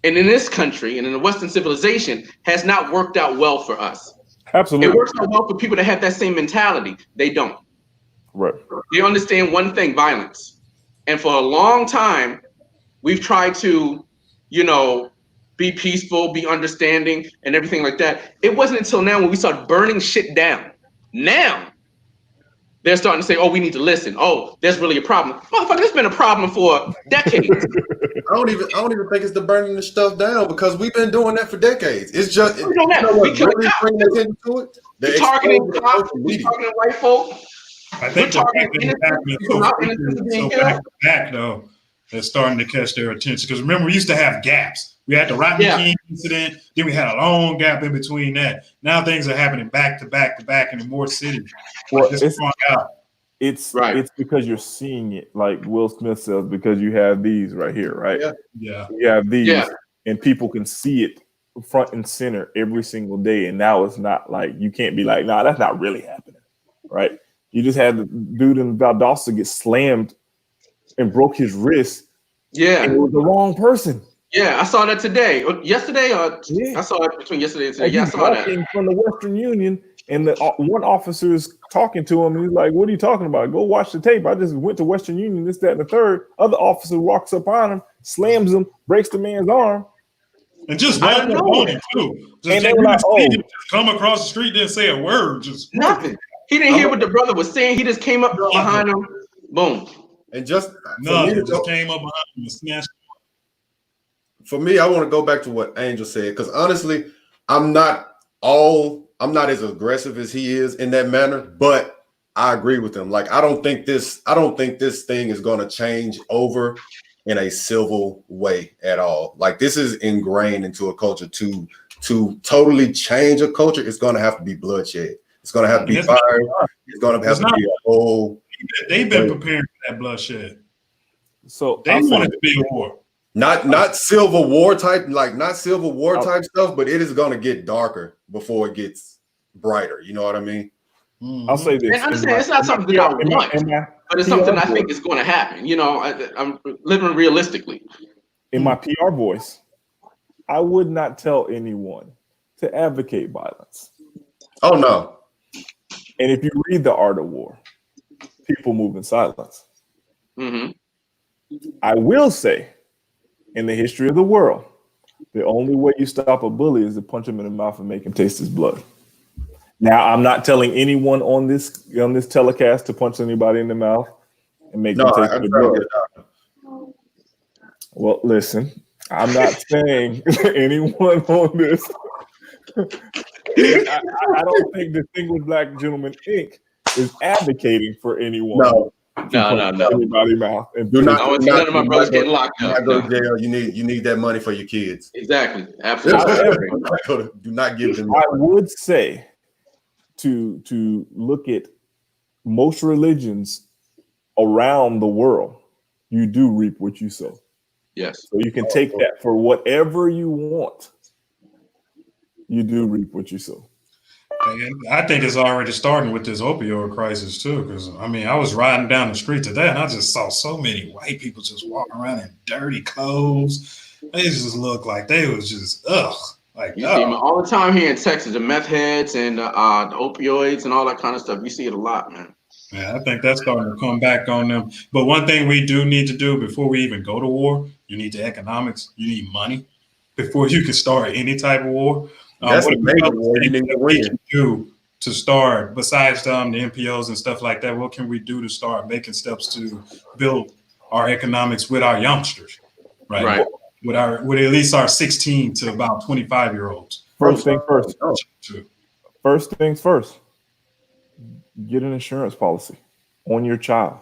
and in this country and in the Western civilization has not worked out well for us. Absolutely. It works out well for people that have that same mentality. They don't. Right. They understand one thing: violence. And for a long time, we've tried to, be peaceful, be understanding, and everything like that. It wasn't until now when we started burning shit down. Now they're starting to say, "Oh, we need to listen. Oh, there's really a problem." Motherfucker, it's been a problem for decades. I don't even think it's the burning the stuff down, because we've been doing that for decades. It's just we kill really bringing attention to it. We're targeting cops, we're targeting white folk. I think the fact that it's happening so back though, that's starting to catch their attention. Because remember, we used to have gaps. We had the Rodney King incident, then we had a long gap in between that. Now things are happening back to back to back in more cities. Well, it's it's because you're seeing it, like Will Smith says, because you have these right here, right? Yeah. You have these, and people can see it front and center every single day. And now it's not like you can't be like, nah, that's not really happening, right? You just had the dude in Valdosta get slammed and broke his wrist. Yeah, and it was the wrong person. Yeah, I saw that today. Yesterday, or I saw it between yesterday and today. Yeah, I saw that. From the Western Union, and the one officer is talking to him. He's like, "What are you talking about? Go watch the tape. I just went to Western Union. This, that, and the third." Other officer walks up on him, slams him, breaks the man's arm, and just ran up on him too. And they were like, just come across the street, didn't say a word, just nothing. He didn't hear what the brother was saying. He just came up behind him, boom, and just came up behind him and snatched. For me, I want to go back to what Angel said, because honestly, I'm not as aggressive as he is in that manner, but I agree with him. Like, I don't think this thing is going to change over in a civil way at all. Like, this is ingrained into a culture. To totally change a culture, it's going to have to be bloodshed. It's going to have to be fire. It's going to have to be a whole. They've been preparing for that bloodshed. So they want it to be a war. Not Civil War type, stuff, but it is going to get darker before it gets brighter. You know what I mean? Mm-hmm. I'll say this. And I'm saying it's not something that I want, but it's something I think is going to happen. You know, I'm living realistically. In my PR voice, I would not tell anyone to advocate violence. Oh, no. And if you read The Art of War, people move in silence. Mm-hmm. I will say, in the history of the world, the only way you stop a bully is to punch him in the mouth and make him taste his blood. Now, I'm not telling anyone on this telecast to punch anybody in the mouth and make them taste their blood. Well, listen, I'm not saying anyone on this. I don't think Distinguished Black Gentleman Inc. is advocating for anyone. No. Anybody's mouth. And do not. None of my brothers getting locked up. Go to jail. You need that money for your kids. Exactly. Absolutely. Do not give them. I would say to look at most religions around the world, you do reap what you sow. Yes. So you can take that for whatever you want. You do reap what you sow. I think it's already starting with this opioid crisis too, because I mean, I was riding down the street today and I just saw so many white people just walking around in dirty clothes. They just look like they was just like you see them all the time here in Texas, the meth heads and the opioids and all that kind of stuff. You see it a lot, man. Yeah, I think that's starting to come back on them. But one thing we do need to do before we even go to war, you need the economics. You need money before you can start any type of war. That's what a major war you need to win. Do to start, besides the NPOs and stuff like that, what can we do to start making steps to build our economics with our youngsters, right? With at least our 16 to about 25-year-olds. First things first. Get an insurance policy on your child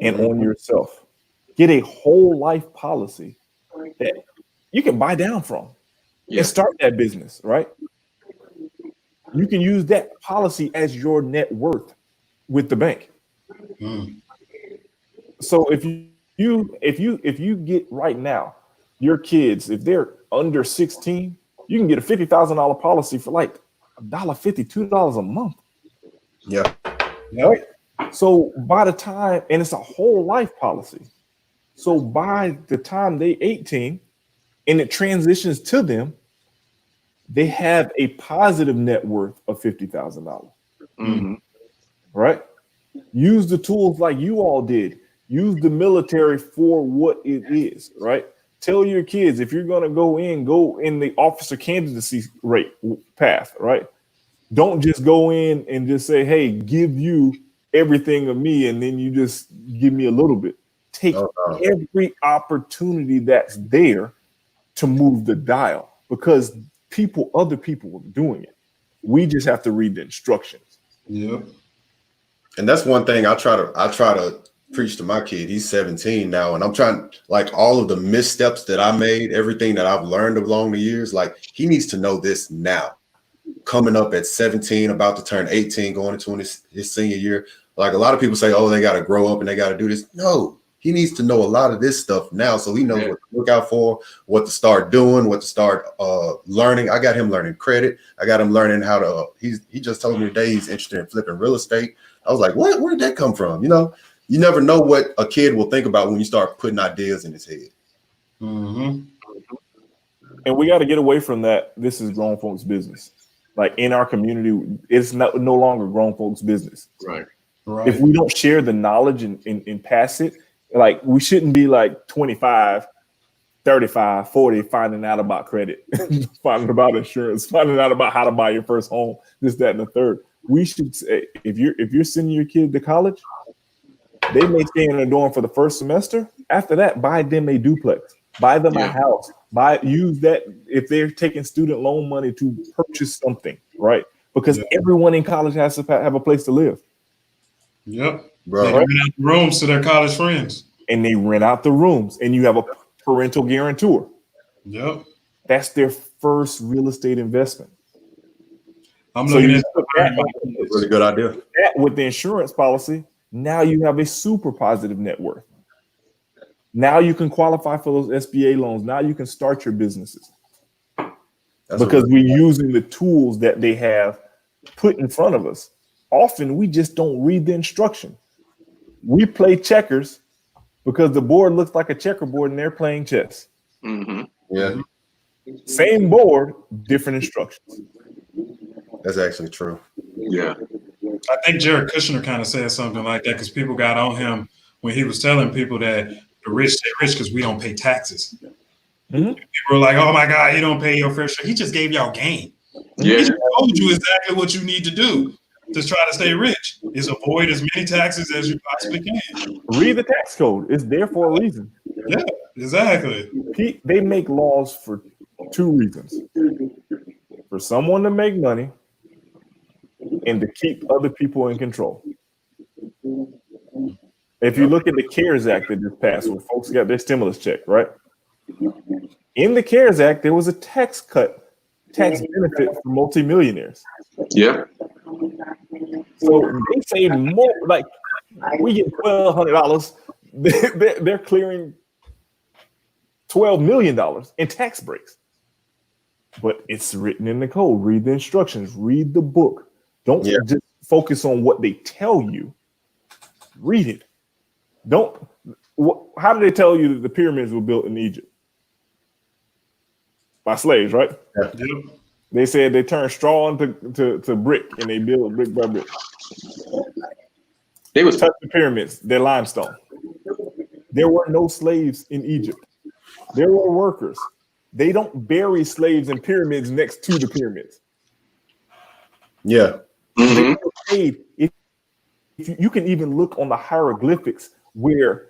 and on yourself. Get a whole life policy that you can buy down from and start that business, right? You can use that policy as your net worth with the bank. So if you get right now, your kids, if they're under 16, you can get a $50,000 policy for like $1.50, $2 a month. Yeah. Right. So by the time, and it's a whole life policy. So by the time they 18 and it transitions to them, they have a positive net worth of $50,000. Right? Use the tools like you all did. Use the military for what it is, right? Tell your kids, if you're going to go in the officer candidacy rate path, right? Don't just go in and just say, hey, give you everything of me, and then you just give me a little bit. Take every opportunity that's there to move the dial, because other people are doing it. We just have to read the instructions. Yep. And that's one thing I try to preach to my kid. He's 17 now, and I'm trying, like, all of the missteps that I made, everything that I've learned along the years, like, he needs to know this now. Coming up at 17, about to turn 18, going into his senior year. Like, a lot of people say, oh, they got to grow up and they got to do this. No, he needs to know a lot of this stuff now, so he knows what to look out for, what to start doing, what to start learning. I got him learning credit. I got him learning how to. He just told me today he's interested in flipping real estate. I was like, what? Where did that come from? You know, you never know what a kid will think about when you start putting ideas in his head. Mm-hmm. And we got to get away from that. This is grown folks' business. Like, in our community, it's no longer grown folks' business. Right. If we don't share the knowledge and pass it, like, we shouldn't be like 25, 35, 40, finding out about credit, finding about insurance, finding out about how to buy your first home, this, that, and the third. We should say, if you're sending your kid to college, they may stay in a dorm for the first semester. After that, buy them a duplex, buy them a house, use that if they're taking student loan money to purchase something, right? Because everyone in college has to have a place to live. Yep. Bro. They rent out the rooms to their college friends. And they rent out the rooms, and you have a parental guarantor. Yep. That's their first real estate investment. I'm looking at that. Really good idea. That with the insurance policy, now you have a super positive net worth. Now you can qualify for those SBA loans. Now you can start your businesses. Because we're using the tools that they have put in front of us. Often we just don't read the instruction. We play checkers because the board looks like a checkerboard and they're playing chess. Mm-hmm. Yeah. Same board, different instructions. That's actually true. Yeah. I think Jared Kushner kind of said something like that because people got on him when he was telling people that the rich stay rich because we don't pay taxes. Mm-hmm. People were like, oh my God, you don't pay your fair share. He just gave y'all game. Yeah. He just told you exactly what you need to do to try to stay rich is avoid as many taxes as you possibly can. Read the tax code. It's there for a reason. Yeah, exactly. They make laws for two reasons. For someone to make money and to keep other people in control. If you look at the CARES Act that just passed, where folks got their stimulus check, right? In the CARES Act, there was a tax benefit for multimillionaires. Yeah. So they say more, like, we get $1,200. They're clearing $12 million in tax breaks. But it's written in the code. Read the instructions. Read the book. Don't just focus on what they tell you. Read it. How did they tell you that the pyramids were built in Egypt? By slaves, right? Yeah. They said they turned straw into brick and they built brick by brick. They would touch the pyramids, they're limestone. There were no slaves in Egypt. There were workers. They don't bury slaves in pyramids next to the pyramids. Yeah. Mm-hmm. They were paid. If you can even look on the hieroglyphics where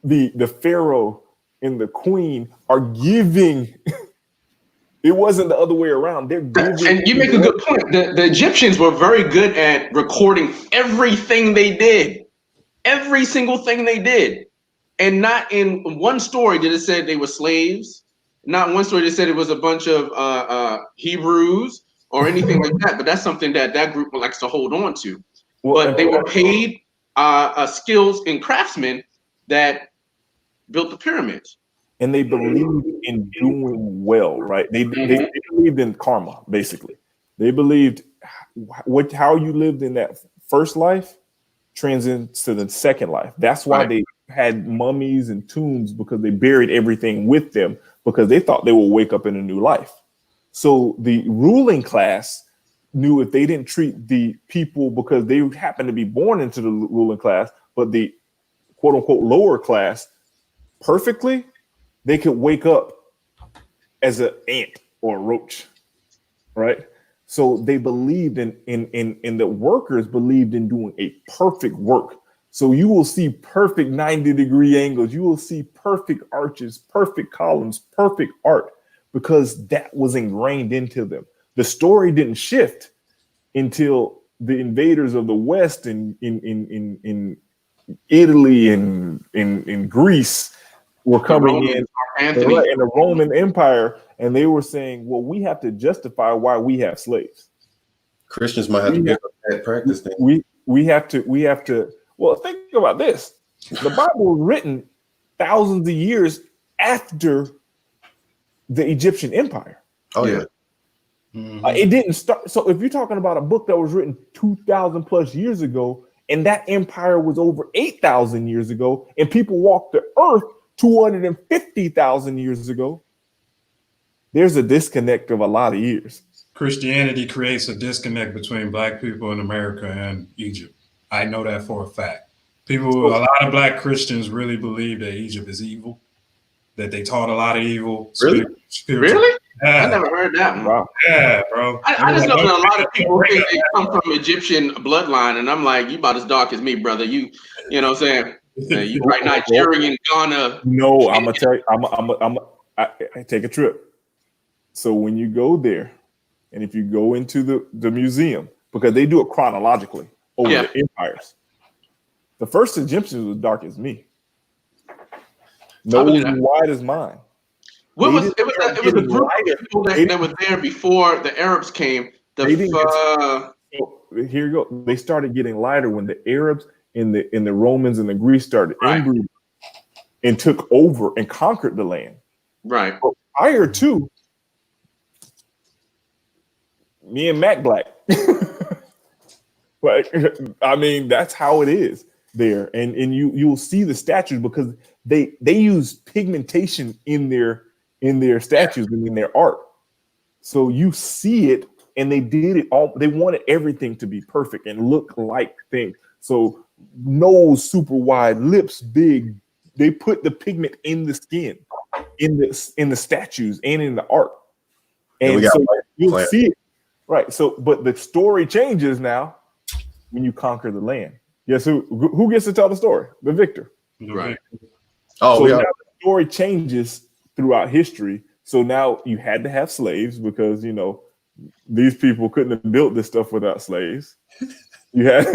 the pharaoh and the queen are giving. It wasn't the other way around. They're giving. And you make a good point. The Egyptians were very good at recording everything they did, every single thing they did, and not in one story did it say they were slaves. Not one story that said it was a bunch of Hebrews or anything like that. But that's something that group likes to hold on to. But they were paid skills and craftsmen that built the pyramids. And they believed in doing well, right? They believed in karma, basically. They believed how you lived in that first life transcends to the second life. That's why they had mummies and tombs, because they buried everything with them, because they thought they would wake up in a new life. So the ruling class knew if they didn't treat the people, because they happened to be born into the ruling class, but the quote unquote lower class perfectly, they could wake up as an ant or a roach, right? So they believed in the workers believed in doing a perfect work. So you will see perfect 90-degree angles. You will see perfect arches, perfect columns, perfect art, because that was ingrained into them. The story didn't shift until the invaders of the West in Italy and in Greece were coming in, and the Roman Empire, and they were saying, well, we have to justify why we have slaves. Christians might have to pick up that practice thing. We have to. Well, think about this. The Bible was written thousands of years after the Egyptian Empire. Oh yeah. It didn't start. So if you're talking about a book that was written 2,000 plus years ago, and that empire was over 8,000 years ago, and people walked the earth 250,000 years ago, there's a disconnect of a lot of years. Christianity creates a disconnect between Black people in America and Egypt. I know that for a fact. A lot of Black Christians really believe that Egypt is evil, that they taught a lot of evil. Really? Really? Yeah. I never heard that one. Wow. Yeah, bro. I just know that a lot of people think they come from Egyptian bloodline, and I'm like, you about as dark as me, brother. You know what I'm saying? You right Nigerian, Ghana. No, I'm gonna tell you. I take a trip. So when you go there, and if you go into the museum, because they do it chronologically over the empires, the first Egyptians was dark as me, nose as wide as mine. It was a group of people that were there before the Arabs came. Here you go. They started getting lighter when the Arabs and the Romans and the Greeks started inbreeding and took over and conquered the land. Right. But prior to me and Mac Black, like, I mean, that's how it is there, and you'll see the statues because they use pigmentation in their statues and in their art. So you see it, and they did it all. They wanted everything to be perfect and look like things. So nose super wide, lips big. They put the pigment in the skin, in the statues and in the art. And so you'll see it. Right. So, but the story changes now when you conquer the land. Yes. Who gets to tell the story? The victor. Right. Oh, so now the story changes throughout history. So now you had to have slaves because, these people couldn't have built this stuff without slaves. You had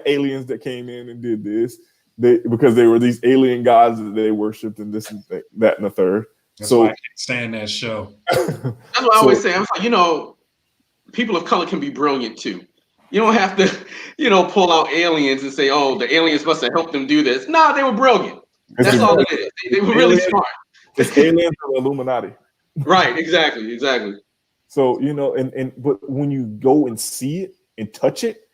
aliens that came in and did this because they were these alien gods that they worshipped and this and that and the third. That's why I can't stand that show. That's what I always say. I'm like, people of color can be brilliant too. You don't have to, pull out aliens and say, oh, the aliens must have helped them do this. No, they were brilliant. That's all it is. They were really smart. It's aliens or Illuminati. Right, exactly. So, but when you go and see it and touch it,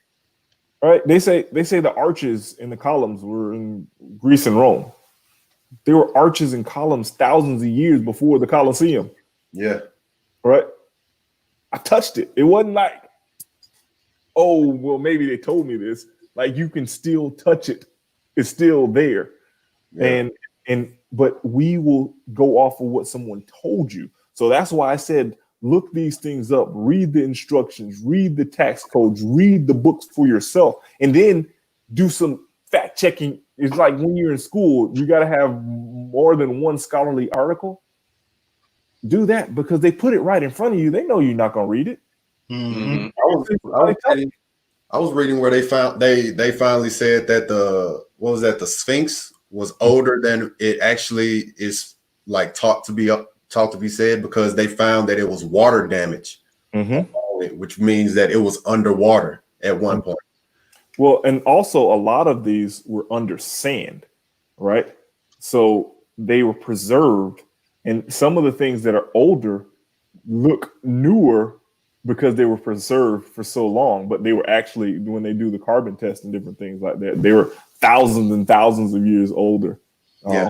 right? They say the arches and the columns were in Greece and Rome. There were arches and columns thousands of years before the Colosseum. Yeah. Right? I touched it. It wasn't like, oh, well, maybe they told me this. Like, you can still touch it. It's still there. Yeah. But we will go off of what someone told you. So that's why I said, look these things up, read the instructions, read the tax codes, read the books for yourself, and then do some fact checking. It's like when you're in school, you got to have more than one scholarly article. Do that because they put it right in front of you. They know you're not going to read it. Mm-hmm. I was reading where they finally said that the Sphinx was older than it actually is, like taught to be said, because they found that it was water damage, which means that it was underwater at one point. Well, and also a lot of these were under sand, right? So they were preserved, and some of the things that are older look newer because they were preserved for so long, but they were actually, when they do the carbon test and different things like that, they were thousands and thousands of years older. Yeah.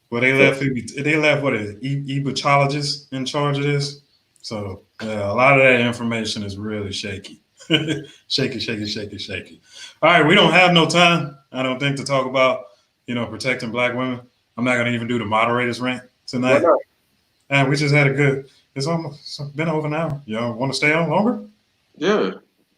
Well, they left what is Egyptologists in charge of this. So a lot of that information is really shaky. shaky. All right, we don't have no time, I don't think, to talk about, protecting Black women. I'm not going to even do the moderator's rant tonight. And we just had it's almost been over an hour. Y'all want to stay on longer? Yeah.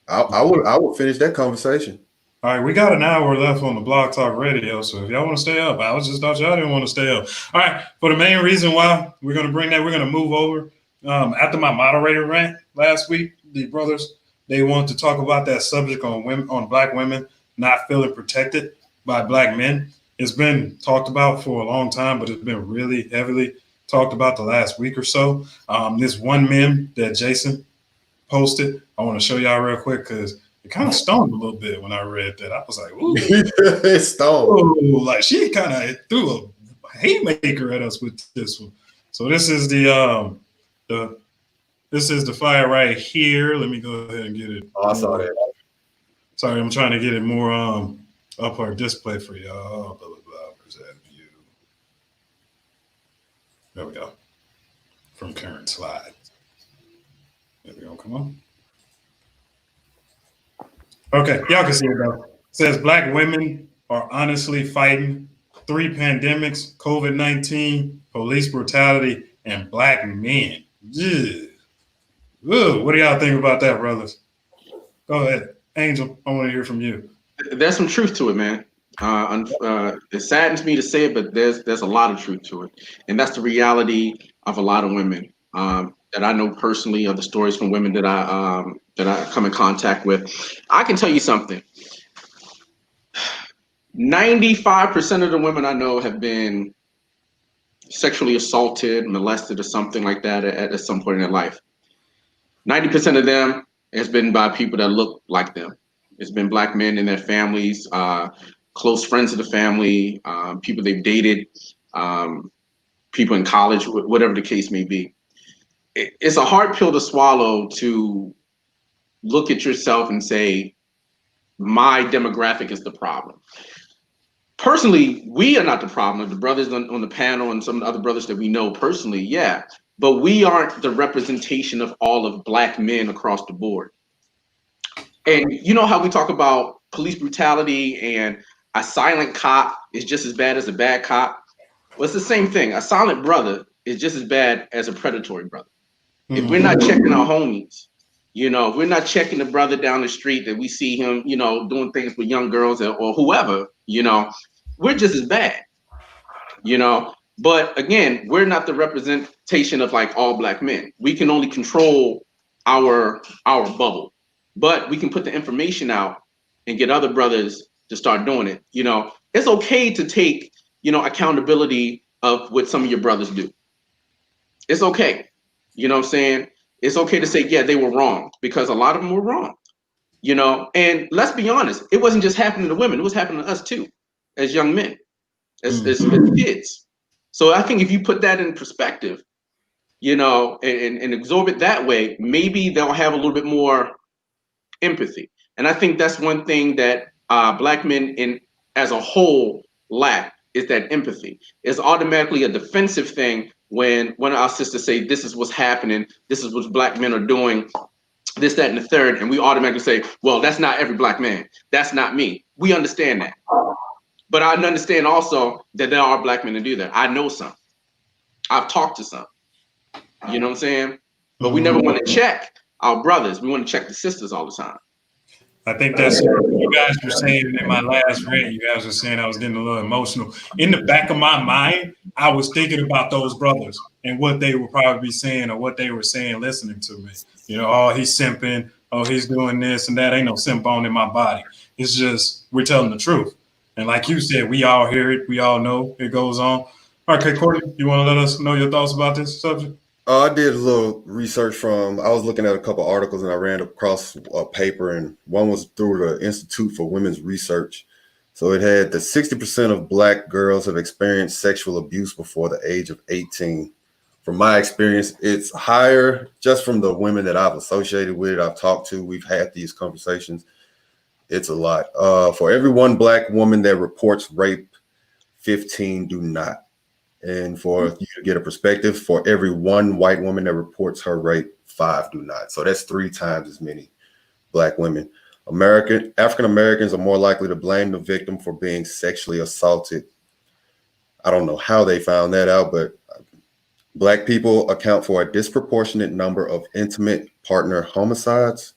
I would finish that conversation. All right, we got an hour left on the Blog Talk Radio, so if y'all want to stay up, I just thought y'all didn't want to stay up. All right, for the main reason why we're going to move over, after my moderator rant last week, the brothers they want to talk about that subject on women, on Black women not feeling protected by Black men. It's been talked about for a long time, but it's been really heavily talked about the last week or so. This one meme that Jason posted, I want to show y'all real quick because it kind of stoned a little bit when I read that. I was like, ooh, It's stoned. ooh, like she kind of threw a haymaker at us with this one. So this is the file right here. Let me go ahead and get it. Oh, I saw that. Sorry, I'm trying to get it more up our display for y'all. Blah, blah, blah. Where's that view? There we go. From current slide. There we go. Come on. Okay, y'all can see it though. It says Black women are honestly fighting 3 pandemics: COVID-19, police brutality, and Black men. Yeah. Ooh, what do y'all think about that, brothers? Go ahead, Angel. I want to hear from you. There's some truth to it, man. It saddens me to say it, but there's a lot of truth to it, and that's the reality of a lot of women that I know personally, or the stories from women that I come in contact with. I can tell you something. 95% of the women I know have been sexually assaulted, molested, or something like that at some point in their life. 90% of them has been by people that look like them. It's been Black men in their families, close friends of the family, people they've dated, people in college, whatever the case may be. It's a hard pill to swallow to look at yourself and say, my demographic is the problem. Personally, we are not the problem. The brothers on the panel and some of the other brothers that we know personally, yeah. But we aren't the representation of all of Black men across the board. And you know how we talk about police brutality and a silent cop is just as bad as a bad cop? Well, it's the same thing. A silent brother is just as bad as a predatory brother. If we're not checking our homies, you know, if we're not checking the brother down the street that we see him, you know, doing things with young girls or whoever, you know, we're just as bad, you know. But again, we're not the representation of like all Black men. We can only control our bubble, but we can put the information out and get other brothers to start doing it. You know, it's okay to take, you know, accountability of what some of your brothers do. It's okay. You know what I'm saying? It's okay to say, yeah, they were wrong, because a lot of them were wrong, you know. And let's be honest, it wasn't just happening to women, it was happening to us too, as young men, as kids. So I think if you put that in perspective, you know, and absorb it that way, maybe they'll have a little bit more empathy. And I think that's one thing that Black men as a whole lack, is that empathy. It's automatically a defensive thing when one of our sisters say, this is what's happening, this is what Black men are doing, this, that, and the third, and we automatically say, well, that's not every Black man. That's not me. We understand that. But I understand also that there are Black men that do that. I know some. I've talked to some. You know what I'm saying? But we never want to check our brothers. We want to check the sisters all the time. I think that's what you guys were saying in my last rant. You guys were saying I was getting a little emotional. In the back of my mind, I was thinking about those brothers and what they would probably be saying or what they were saying listening to me. You know, oh, he's simping. Oh, he's doing this and that. Ain't no simp on in my body. It's just we're telling the truth. And like you said, we all hear it. We all know it goes on. Okay, Courtney, you want to let us know your thoughts about this subject? I did a little research I was looking at a couple articles and I ran across a paper, and one was through the Institute for Women's Research. So it had that 60% of Black girls have experienced sexual abuse before the age of 18. From my experience, it's higher just from the women that I've associated with, I've talked to, we've had these conversations. It's a lot. For every one Black woman that reports rape, 15 do not. And for you to get a perspective, for every one white woman that reports her rape, 5 do not. So that's 3 times as many Black women. African Americans are more likely to blame the victim for being sexually assaulted. I don't know how they found that out, but Black people account for a disproportionate number of intimate partner homicides.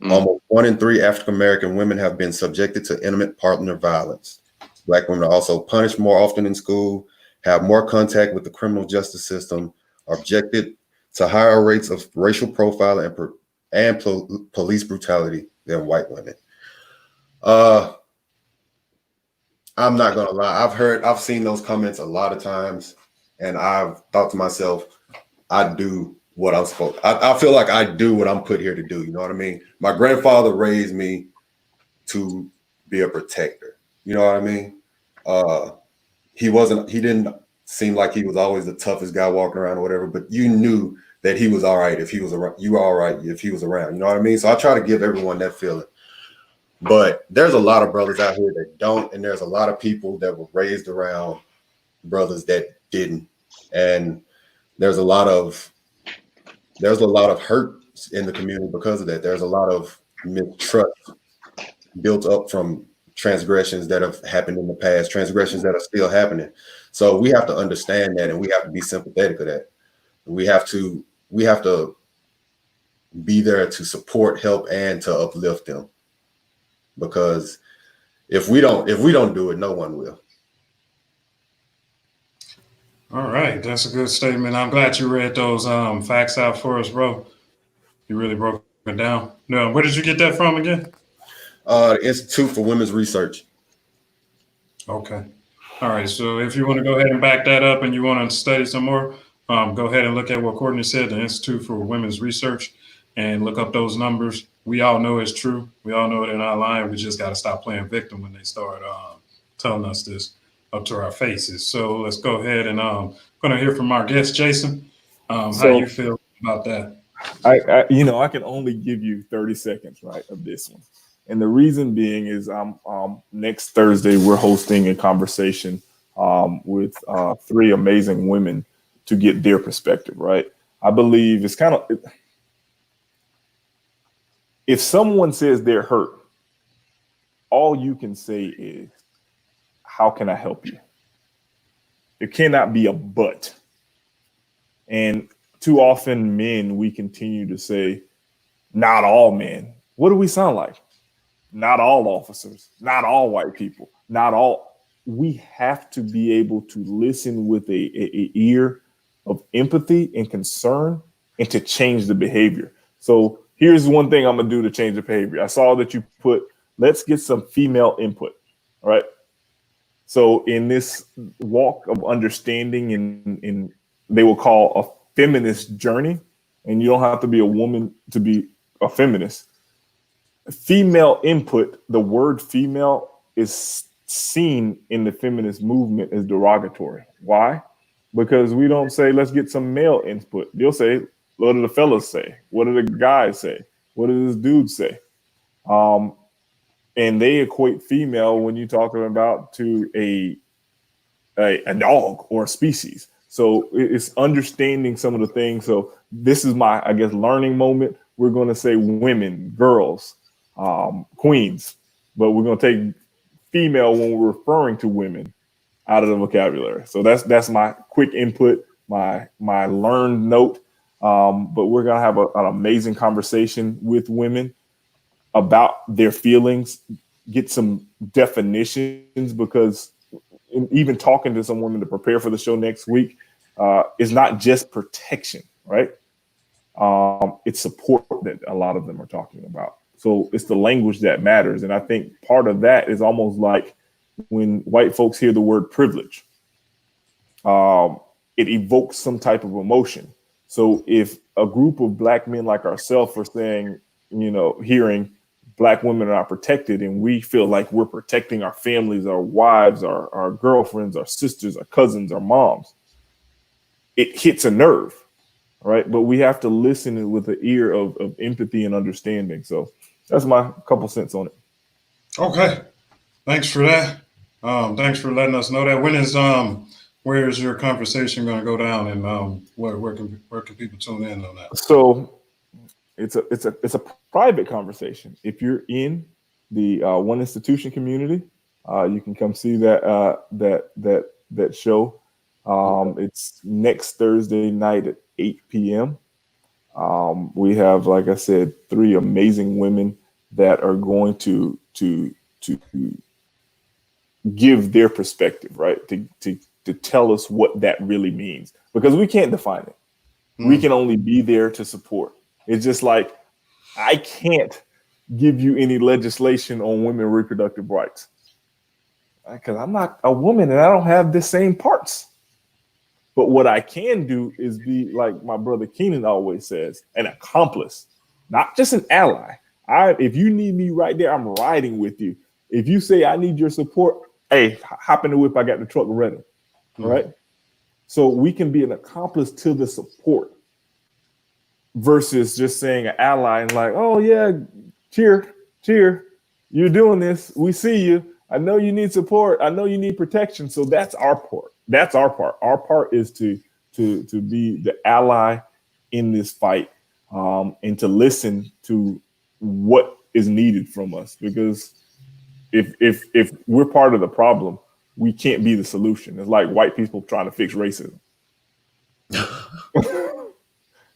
Almost 1 in 3 African American women have been subjected to intimate partner violence. Black women are also punished more often in school, have more contact with the criminal justice system, are objected to higher rates of racial profiling and and police brutality than white women. I'm not gonna lie. I've seen those comments a lot of times, and I've thought to myself, I do what I'm supposed. I feel like I do what I'm put here to do. You know what I mean? My grandfather raised me to be a protector. You know what I mean? He didn't seem like he was always the toughest guy walking around or whatever, but you knew that he was all right if he was around. You were all right if he was around. You know what I mean? So I try to give everyone that feeling. But there's a lot of brothers out here that don't, and there's a lot of people that were raised around brothers that didn't. And there's a lot of hurt in the community because of that. There's a lot of mistrust built up from transgressions that have happened in the past, transgressions that are still happening. So we have to understand that, and we have to be sympathetic of that. We have to be there to support, help, and to uplift them. Because if we don't do it, no one will. All right, that's a good statement. I'm glad you read those facts out for us, bro. You really broke it down. No, where did you get that from again? The Institute for Women's Research. Okay. All right. So if you want to go ahead and back that up and you want to study some more, go ahead and look at what Courtney said, the Institute for Women's Research, and look up those numbers. We all know it's true. We all know they're not lying. We just got to stop playing victim when they start telling us this up to our faces. So let's go ahead and going to hear from our guest, Jason. How you feel about that? I can only give you 30 seconds, right, of this one. And the reason being is next Thursday, we're hosting a conversation with 3 amazing women to get their perspective, right? I believe it's kind of, if someone says they're hurt, all you can say is, how can I help you? There cannot be a but. And too often men, we continue to say, not all men. What do we sound like? Not all officers, not all white people, not all. We have to be able to listen with a ear of empathy and concern and to change the behavior. So here's one thing I'm going to do to change the behavior. I saw that you put, let's get some female input. All right. So in this walk of understanding in they will call a feminist journey, and you don't have to be a woman to be a feminist. Female input, the word female is seen in the feminist movement as derogatory. Why? Because we don't say, let's get some male input. You'll say, what do the fellas say? What do the guys say? What does this dude say? And they equate female when you're talking about to a dog or a species. So it's understanding some of the things. So this is my, I guess, learning moment. We're going to say women, girls, queens, but we're going to take female when we're referring to women out of the vocabulary. So that's my quick input, my learned note. But we're going to have an amazing conversation with women about their feelings, get some definitions, because even talking to some women to prepare for the show next week is not just protection, right? It's support that a lot of them are talking about. So it's the language that matters. And I think part of that is almost like when white folks hear the word privilege, it evokes some type of emotion. So if a group of Black men like ourselves are saying, hearing Black women are not protected, and we feel like we're protecting our families, our wives, our girlfriends, our sisters, our cousins, our moms, it hits a nerve, right? But we have to listen with an ear of empathy and understanding. So that's my couple cents on it. Okay. Thanks for that. Thanks for letting us know that. Where is your conversation going to go down, and where can people tune in on that? So it's a private conversation. If you're in the One Institution community, you can come see that show. It's next Thursday night at 8 p.m. We have, like I said, 3 amazing women that are going to give their perspective, right? To tell us what that really means, because we can't define it. We can only be there to support. It's just like I can't give you any legislation on women reproductive rights because I'm not a woman and I don't have the same parts. But what I can do is be like my brother Keenan always says, an accomplice, not just an ally. If you need me right there, I'm riding with you. If you say I need your support, hey, hop in the whip. I got the truck ready. All right. So we can be an accomplice to the support versus just saying an ally and like, oh yeah, cheer, you're doing this. We see you. I know you need support. I know you need protection. So that's our part. Our part is to be the ally in this fight, and to listen to what is needed from us. Because if we're part of the problem, we can't be the solution. It's like white people trying to fix racism.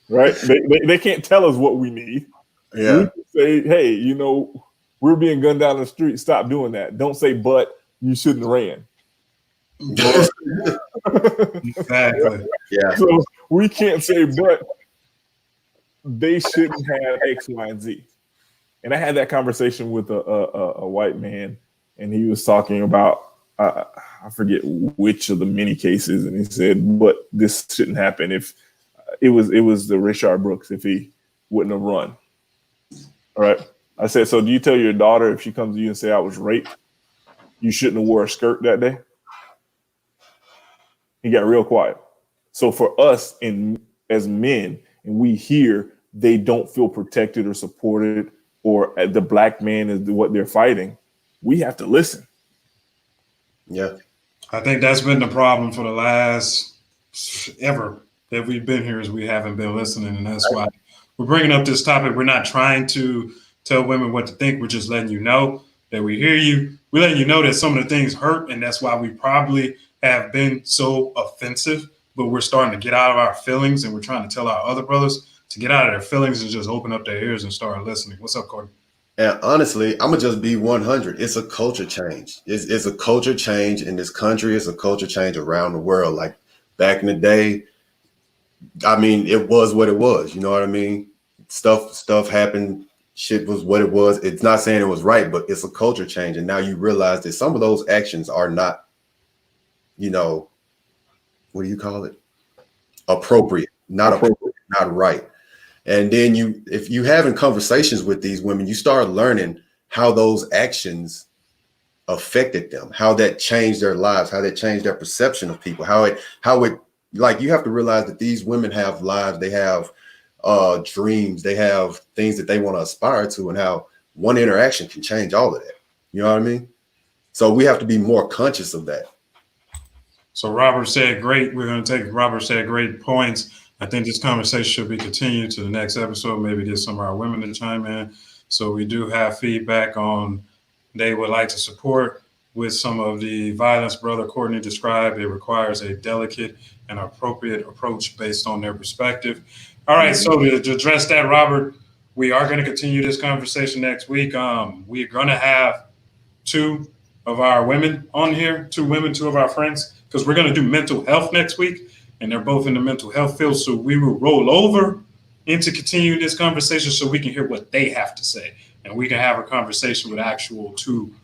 Right? They can't tell us what we need. Yeah. We can say, hey, we're being gunned down the street. Stop doing that. Don't say, but you shouldn't have ran. Exactly. Yeah. So we can't say, but they shouldn't have X, Y, and Z. And I had that conversation with a white man, and he was talking about, I forget which of the many cases, and he said, but this shouldn't happen if it was the Rayshard Brooks if he wouldn't have run. All right. I said, so do you tell your daughter if she comes to you and say I was raped, you shouldn't have wore a skirt that day? He got real quiet. So for us as men, and we hear they don't feel protected or supported, or the black man is what they're fighting, we have to listen. Yeah. I think that's been the problem for the last ever that we've been here is we haven't been listening. And that's why we're bringing up this topic. We're not trying to tell women what to think. We're just letting you know that we hear you. We're letting you know that some of the things hurt. And that's why we probably have been so offensive, but we're starting to get out of our feelings. And we're trying to tell our other brothers to get out of their feelings and just open up their ears and start listening. What's up, Courtney? And honestly, I'm gonna just be 100. It's a culture change. It's a culture change in this country. It's a culture change around the world. Like back in the day, I mean, it was what it was. You know what I mean? Stuff happened. Shit was what it was. It's not saying it was right, but it's a culture change. And now you realize that some of those actions are not, what do you call it? Appropriate, not right. And then if you having conversations with these women, you start learning how those actions affected them, how that changed their lives, how that changed their perception of people, how it like you have to realize that these women have lives, they have dreams, they have things that they want to aspire to, and how one interaction can change all of that. You know what I mean? So we have to be more conscious of that. So Robert said great. We're going to take Robert said great points. I think this conversation should be continued to the next episode, maybe get some of our women to chime in. So we do have feedback on they would like to support with some of the violence Brother Courtney described. It requires a delicate and appropriate approach based on their perspective. All right, so to address that, Robert, we are going to continue this conversation next week. We're going to have two of our women on here, two of our friends, because we're going to do mental health next week. And they're both in the mental health field. So we will roll over into continuing this conversation so we can hear what they have to say. And we can have a conversation with actual two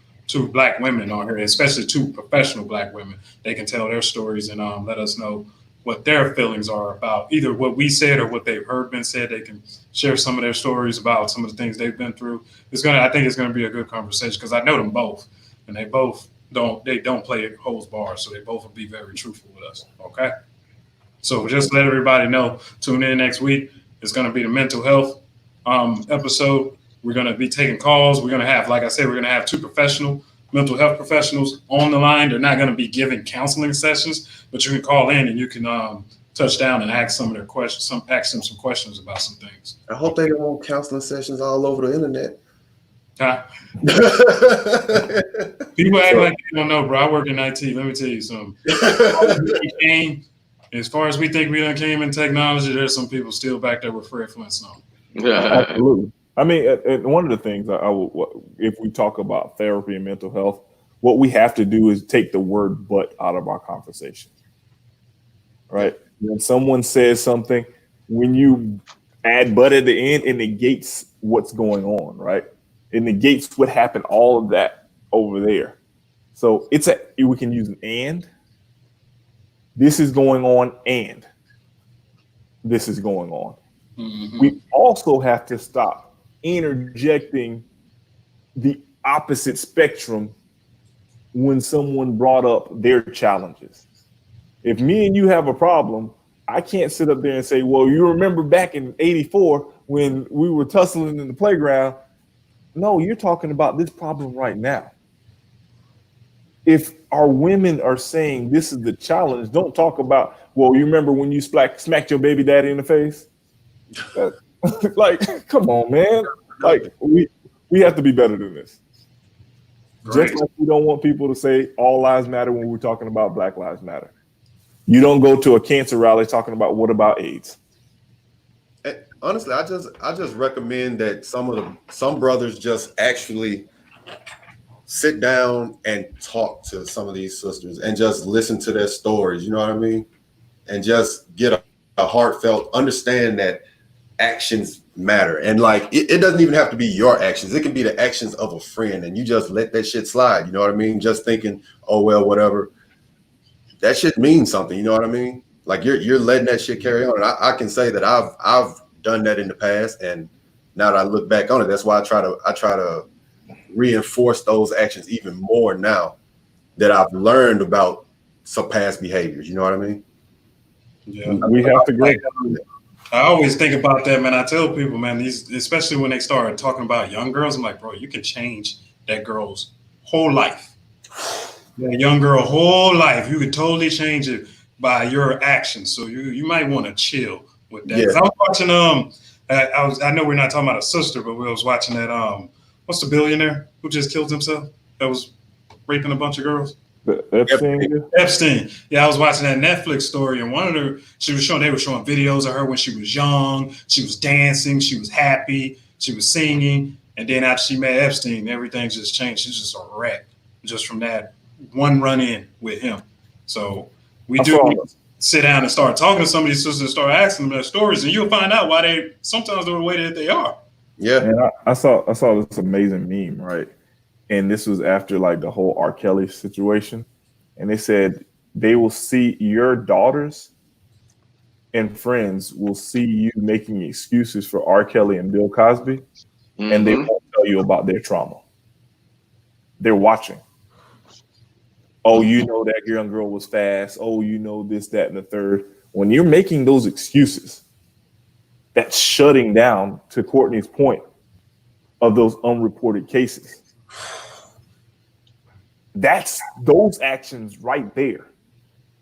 black women on here, especially two professional black women. They can tell their stories and let us know what their feelings are about either what we said or what they've heard been said. They can share some of their stories about some of the things they've been through. I think it's going to be a good conversation because I know them both, and they both don't play holds bars. So they both will be very truthful with us. Okay. So just let everybody know, tune in next week. It's going to be the mental health episode. We're going to be taking calls. We're going to have, like I said, we're going to have two mental health professionals on the line. They're not going to be giving counseling sessions, but you can call in and you can touch down and ask some of their questions, ask them some questions about some things. I hope they don't want counseling sessions all over the internet. Huh? People act like they don't know, bro. I work in IT. Let me tell you something. As far as we think we done came in technology, there's some people still back there with Fred Flintstone. Absolutely. I mean, and one of the things if we talk about therapy and mental health, what we have to do is take the word "but" out of our conversation. Right? When someone says something, when you add "but" at the end, it negates what's going on, right? It negates what happened, all of that over there. So we can use an and. This is going on and this is going on. Mm-hmm. We also have to stop interjecting the opposite spectrum when someone brought up their challenges. If me and you have a problem, I can't sit up there and say, well, you remember back in 84 when we were tussling in the playground. No, you're talking about this problem right now. If our women are saying this is the challenge, don't talk about, well, you remember when you smacked your baby daddy in the face? Like, come on, man. Like, we have to be better than this. Great. Just like we don't want people to say all lives matter when we're talking about Black Lives Matter. You don't go to a cancer rally talking about what about AIDS. Honestly, I just recommend that some brothers just actually sit down and talk to some of these sisters and just listen to their stories. You know what I mean? And just get a heartfelt understand that actions matter. And like, it doesn't even have to be your actions. It can be the actions of a friend, and you just let that shit slide. You know what I mean? Just thinking, oh, well, whatever. That shit means something. You know what I mean? Like you're letting that shit carry on. And I can say that I've done that in the past. And now that I look back on it, that's why I try to reinforce those actions even more now that I've learned about some past behaviors. You know what I mean? Yeah. We have to grow. I always think about that, man. I tell people, man, especially when they start talking about young girls, I'm like, bro, you can change that girl's whole life. That young girl whole life, you could totally change it by your actions. So you might want to chill with that. Yeah. I was watching I know we're not talking about a sister, but we was watching that what's the billionaire who just killed himself that was raping a bunch of girls? Epstein. Yeah, I was watching that Netflix story, and they were showing videos of her when she was young. She was dancing, she was happy, she was singing, and then after she met Epstein, everything just changed. She's just a wreck, just from that one run-in with him. So we do need to sit down and start talking to some of these sisters and start asking them their stories, and you'll find out why they sometimes they're the way that they are. Yeah. And I saw this amazing meme, right? And this was after like the whole R. Kelly situation. And they said they will see your daughters and friends will see you making excuses for R. Kelly and Bill Cosby, and they won't tell you about their trauma. They're watching. Oh, you know that young girl was fast. Oh, you know this, that, and the third. When you're making those excuses, that's shutting down, to Courtney's point, of those unreported cases. That's those actions right there.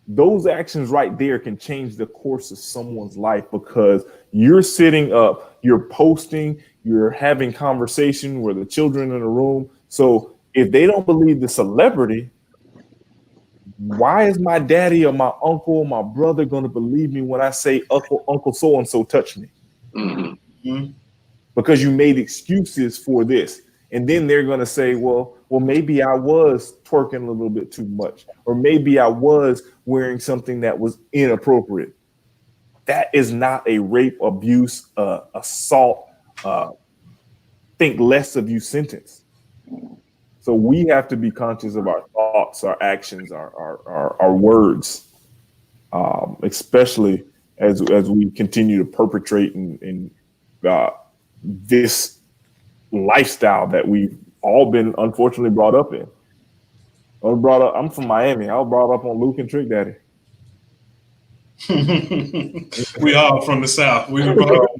Those actions right there can change the course of someone's life, because you're sitting up, you're posting, you're having conversation where the children in the room. So if they don't believe the celebrity, why is my daddy or my uncle or my brother going to believe me when I say Uncle so-and-so touched me? Mm-hmm. Because you made excuses for this. And then they're going to say, well, maybe I was twerking a little bit too much, or maybe I was wearing something that was inappropriate. That is not a rape, abuse, assault, think less of you sentence. So we have to be conscious of our thoughts, our actions, our words, especially as we continue to perpetrate in this lifestyle that we've all been unfortunately brought up in. I'm from Miami. I was brought up on Luke and Trick Daddy. We all from the South. We were brought up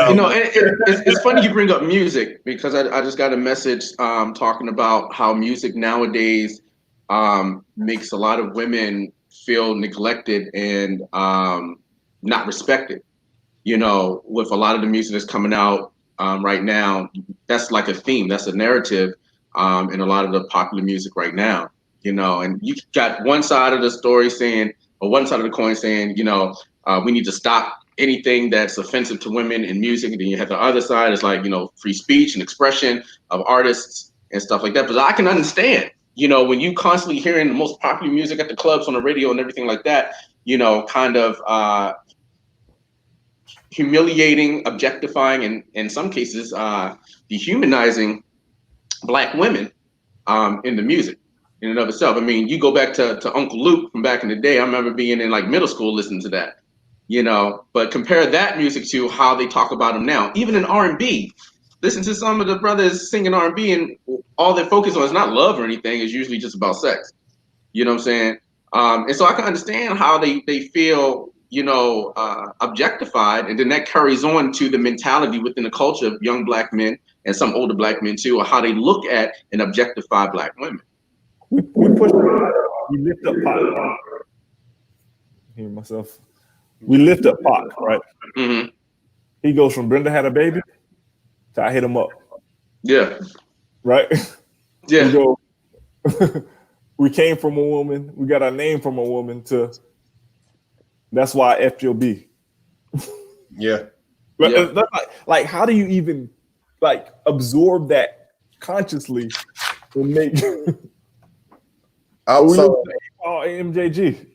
You know, it's funny you bring up music, because I just got a message talking about how music nowadays makes a lot of women feel neglected and not respected. You know, with a lot of the music that's coming out right now, that's like a theme, that's a narrative in a lot of the popular music right now. You know, and you got one side of the story saying, or one side of the coin saying, you know, we need to stop anything that's offensive to women in music. And then you have the other side, is like, you know, free speech and expression of artists and stuff like that. But I can understand, you know, when you constantly hearing the most popular music at the clubs, on the radio and everything like that, you know, kind of humiliating, objectifying, and in some cases, dehumanizing Black women in the music in and of itself. I mean, you go back to Uncle Luke from back in the day. I remember being in like middle school listening to that, but compare that music to how they talk about him now. Even in R&B, listen to some of the brothers singing R&B and all they focus on is not love or anything. It's usually just about sex. You know what I'm saying? And so I can understand how they feel, objectified, and then that carries on to the mentality within the culture of young Black men and some older Black men too, or how they look at and objectify Black women. We push. We lift up Pac. Hear myself. We lift up Pac, right? Mm-hmm. He goes from Brenda had a baby to I hit him up. Yeah. Right. Yeah. We go. We came from a woman. We got our name from a woman. To that's why I F your B. Yeah. But Yeah. like, how do you even like absorb that consciously and make? MJG.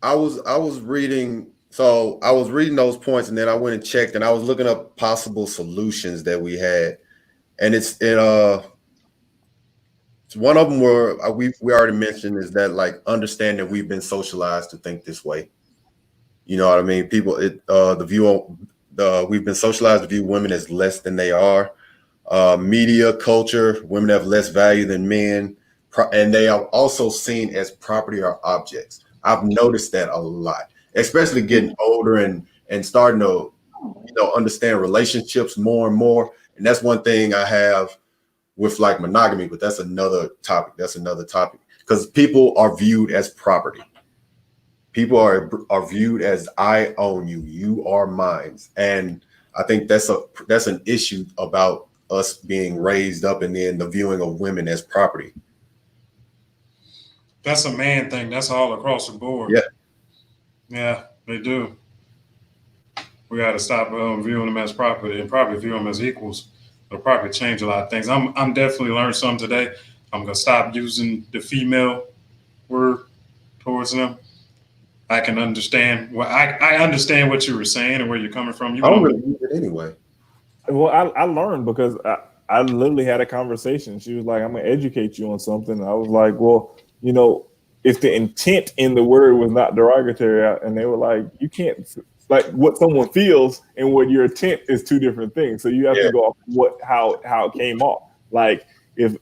I was reading those points, and then I went and checked, and I was looking up possible solutions that we had, and it's one of them were we already mentioned is that like understanding we've been socialized to think this way. You know what I mean? People, we've been socialized to view women as less than they are. Media culture, women have less value than men, and they are also seen as property or objects. I've noticed that a lot, especially getting older and starting to, understand relationships more and more. And that's one thing I have with like monogamy, but that's another topic. Because people are viewed as property. People are viewed as I own you. You are mine. And I think that's an issue about us being raised up and then the viewing of women as property. That's a man thing. That's all across the board. Yeah. Yeah, they do. We got to stop viewing them as property and probably view them as equals. It'll probably change a lot of things. I'm definitely learned something today. I'm going to stop using the female word towards them. I can understand. Well, I understand what you were saying and where you're coming from. I don't really use it anyway. Well, I learned because I literally had a conversation. She was like, I'm going to educate you on something. I was like, well, if the intent in the word was not derogatory, and they were like, you can't, like what someone feels and what your intent is two different things. So you have to go off how it came off. Like if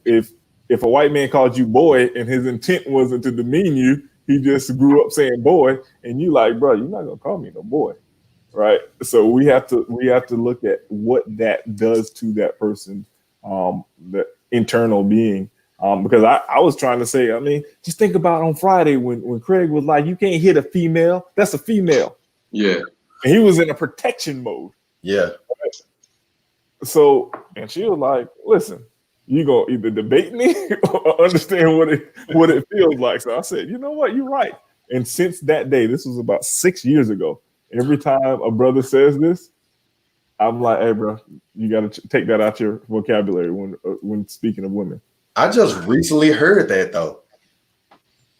a white man called you boy and his intent wasn't to demean you, he just grew up saying boy, and you like, bro, you're not gonna call me no boy, right? So we have to look at what that does to that person, the internal being. Because I was trying to say, I mean, just think about on Friday when Craig was like, you can't hit a female. That's a female. Yeah. And he was in a protection mode. Yeah. Right? So, and she was like, listen, you gonna either debate me or understand what it feels like. So I said, you know what, you're right. And since that day, this was about 6 years ago, every time a brother says this, I'm like, hey, bro, you got to take that out your vocabulary when speaking of women. I just recently heard that though.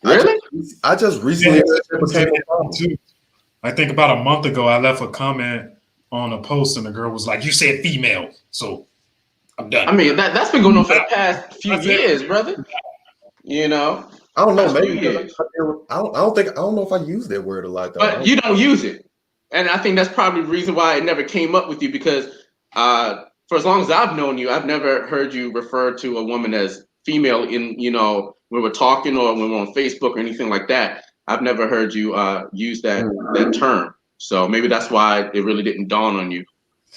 Really? I just recently heard that too. I think about a month ago, I left a comment on a post and the girl was like, you said female, so I'm done. I mean, that's been going on for the past few years, brother. I don't know. Maybe I don't know if I use that word a lot though. But you don't use it. And I think that's probably the reason why it never came up with you, because for as long as I've known you, I've never heard you refer to a woman as female in, when we're talking or when we're on Facebook or anything like that. I've never heard you use that term. So maybe that's why it really didn't dawn on you,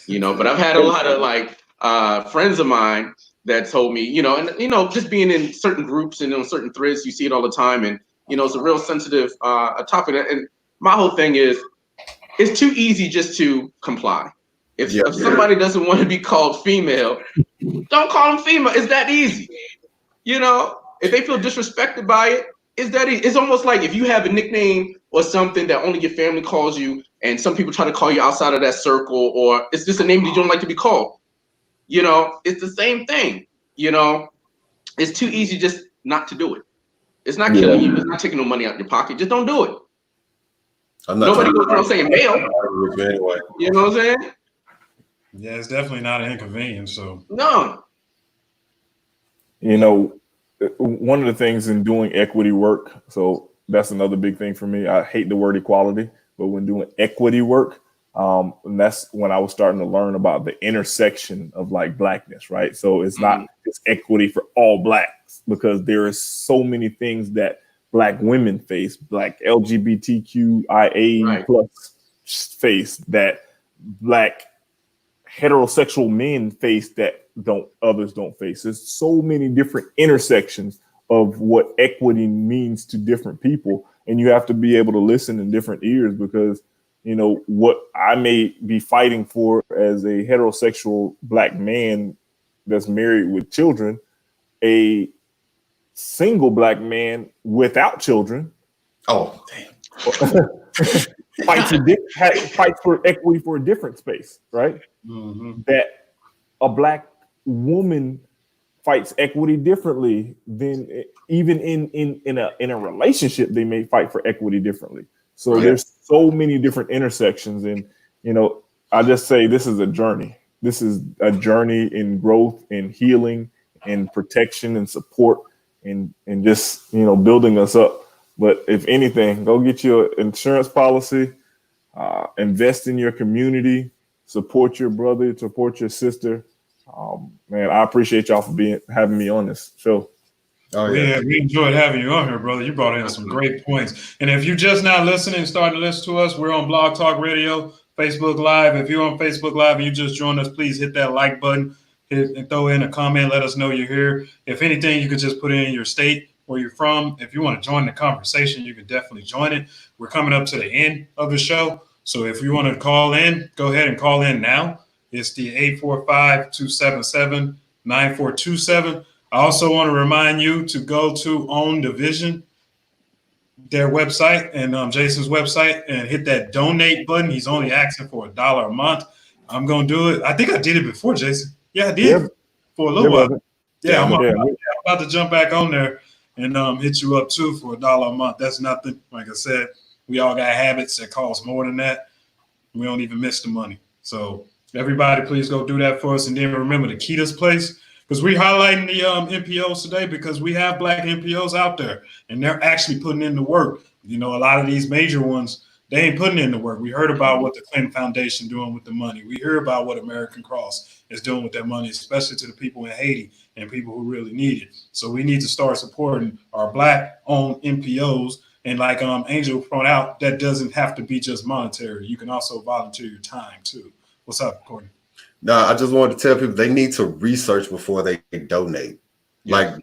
but I've had a lot of friends of mine that told me, and just being in certain groups and on certain threads, you see it all the time. And, it's a real sensitive topic. And my whole thing is, it's too easy just to comply. If somebody doesn't want to be called female, don't call them female. It's that easy. If they feel disrespected by it, it's that easy. It's almost like if you have a nickname or something that only your family calls you, and some people try to call you outside of that circle, or it's just a name that you don't like to be called. It's the same thing. It's too easy just not to do it. It's not killing you. It's not taking no money out of your pocket. Just don't do it. I'm not Nobody trying goes around saying male. argue with you anyway. You know what I'm saying? Yeah, it's definitely not an inconvenience. So No. You know, one of the things in doing equity work, so that's another big thing for me. I hate the word equality, but when doing equity work, and that's when I was starting to learn about the intersection of like blackness, right? So it's not just equity for all blacks, because there is so many things that black women face, black LGBTQIA plus face, that black heterosexual men face that others don't face. There's so many different intersections of what equity means to different people, and you have to be able to listen in different ears, because you know what I may be fighting for as a heterosexual black man that's married with children, a single black man without children. Oh, damn. fights for equity for a different space, right? That a black woman fights equity differently than even in a relationship. They may fight for equity differently. So there's so many different intersections, and you know, I just say this is a journey. This is a journey in growth and healing and protection and support and just, you know, building us up. But if anything, go get your insurance policy, invest in your community, support your brother, support your sister. Man, I appreciate y'all for having me on this show. Oh, yeah, we enjoyed having you on here, brother. You brought in some great points. And if you're just now listening, starting to listen to us, we're on Blog Talk Radio, Facebook Live. If you're on Facebook Live and you just joined us, please hit that like button, and throw in a comment. Let us know you're here. If anything, you could just put in your state, where you're from. If you want to join the conversation, you can definitely join it. We're coming up to the end of the show. So if you want to call in, go ahead and call in now. It's the 845-277-9427. I also want to remind you to go to Own Division, their website, and Jason's website, and hit that donate button. He's only asking for $1 a month. I'm going to do it. I think I did it before, Jason. Yeah, I did for a little while. Yeah, I'm about to jump back on there and hit you up too for $1 a month. That's nothing. Like I said, we all got habits that cost more than that. We don't even miss the money. So everybody, please go do that for us. And then remember the Kita's Place, because we're highlighting the NPOs today because we have black NPOs out there and they're actually putting in the work. You know, a lot of these major ones, they ain't putting in the work. We heard about what the Clinton Foundation doing with the money. We hear about what American Cross is doing with their money, especially to the people in Haiti and people who really need it. So we need to start supporting our black-owned NPOs. And like Angel pointed out, that doesn't have to be just monetary. You can also volunteer your time too. What's up, Courtney? No, I just wanted to tell people they need to research before they donate. Yeah. Like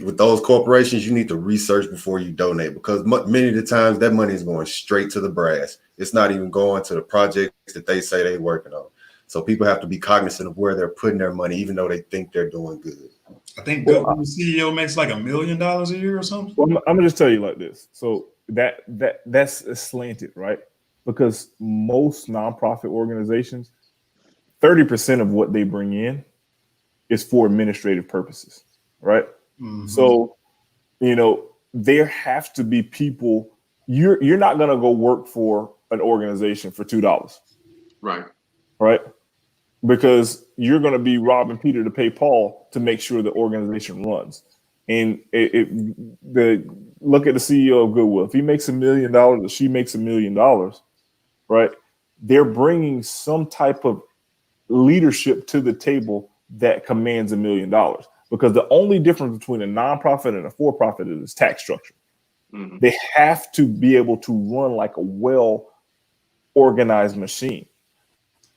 with those corporations, you need to research before you donate, because many of the times that money is going straight to the brass. It's not even going to the projects that they say they're working on. So people have to be cognizant of where they're putting their money, even though they think they're doing good. I think the CEO makes like $1 million a year or something. Well, I'm gonna just tell you like this. So that's slanted, right? Because most nonprofit organizations, 30% of what they bring in is for administrative purposes, right? Mm-hmm. So, you know, there have to be people. You're not gonna go work for an organization for $2, right? Because you're gonna be robbing Peter to pay Paul to make sure the organization runs. And look at the CEO of Goodwill. If he makes $1 million or she makes $1 million, right? They're bringing some type of leadership to the table that commands $1 million, because the only difference between a nonprofit and a for-profit is its tax structure. Mm-hmm. They have to be able to run like a well-organized machine.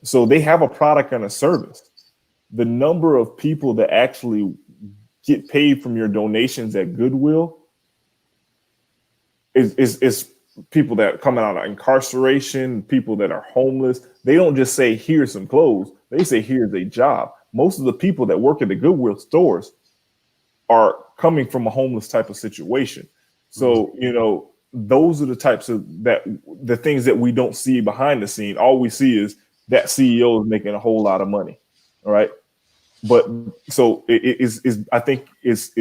So they have a product and a service. The number of people that actually get paid from your donations at Goodwill is people that are coming out of incarceration, people that are homeless. They don't just say, here's some clothes. They say, here's a job. Most of the people that work at the Goodwill stores are coming from a homeless type of situation. So, you know, those are the types of the things that we don't see behind the scene. All we see is that CEO is making a whole lot of money. All right. But so I think it's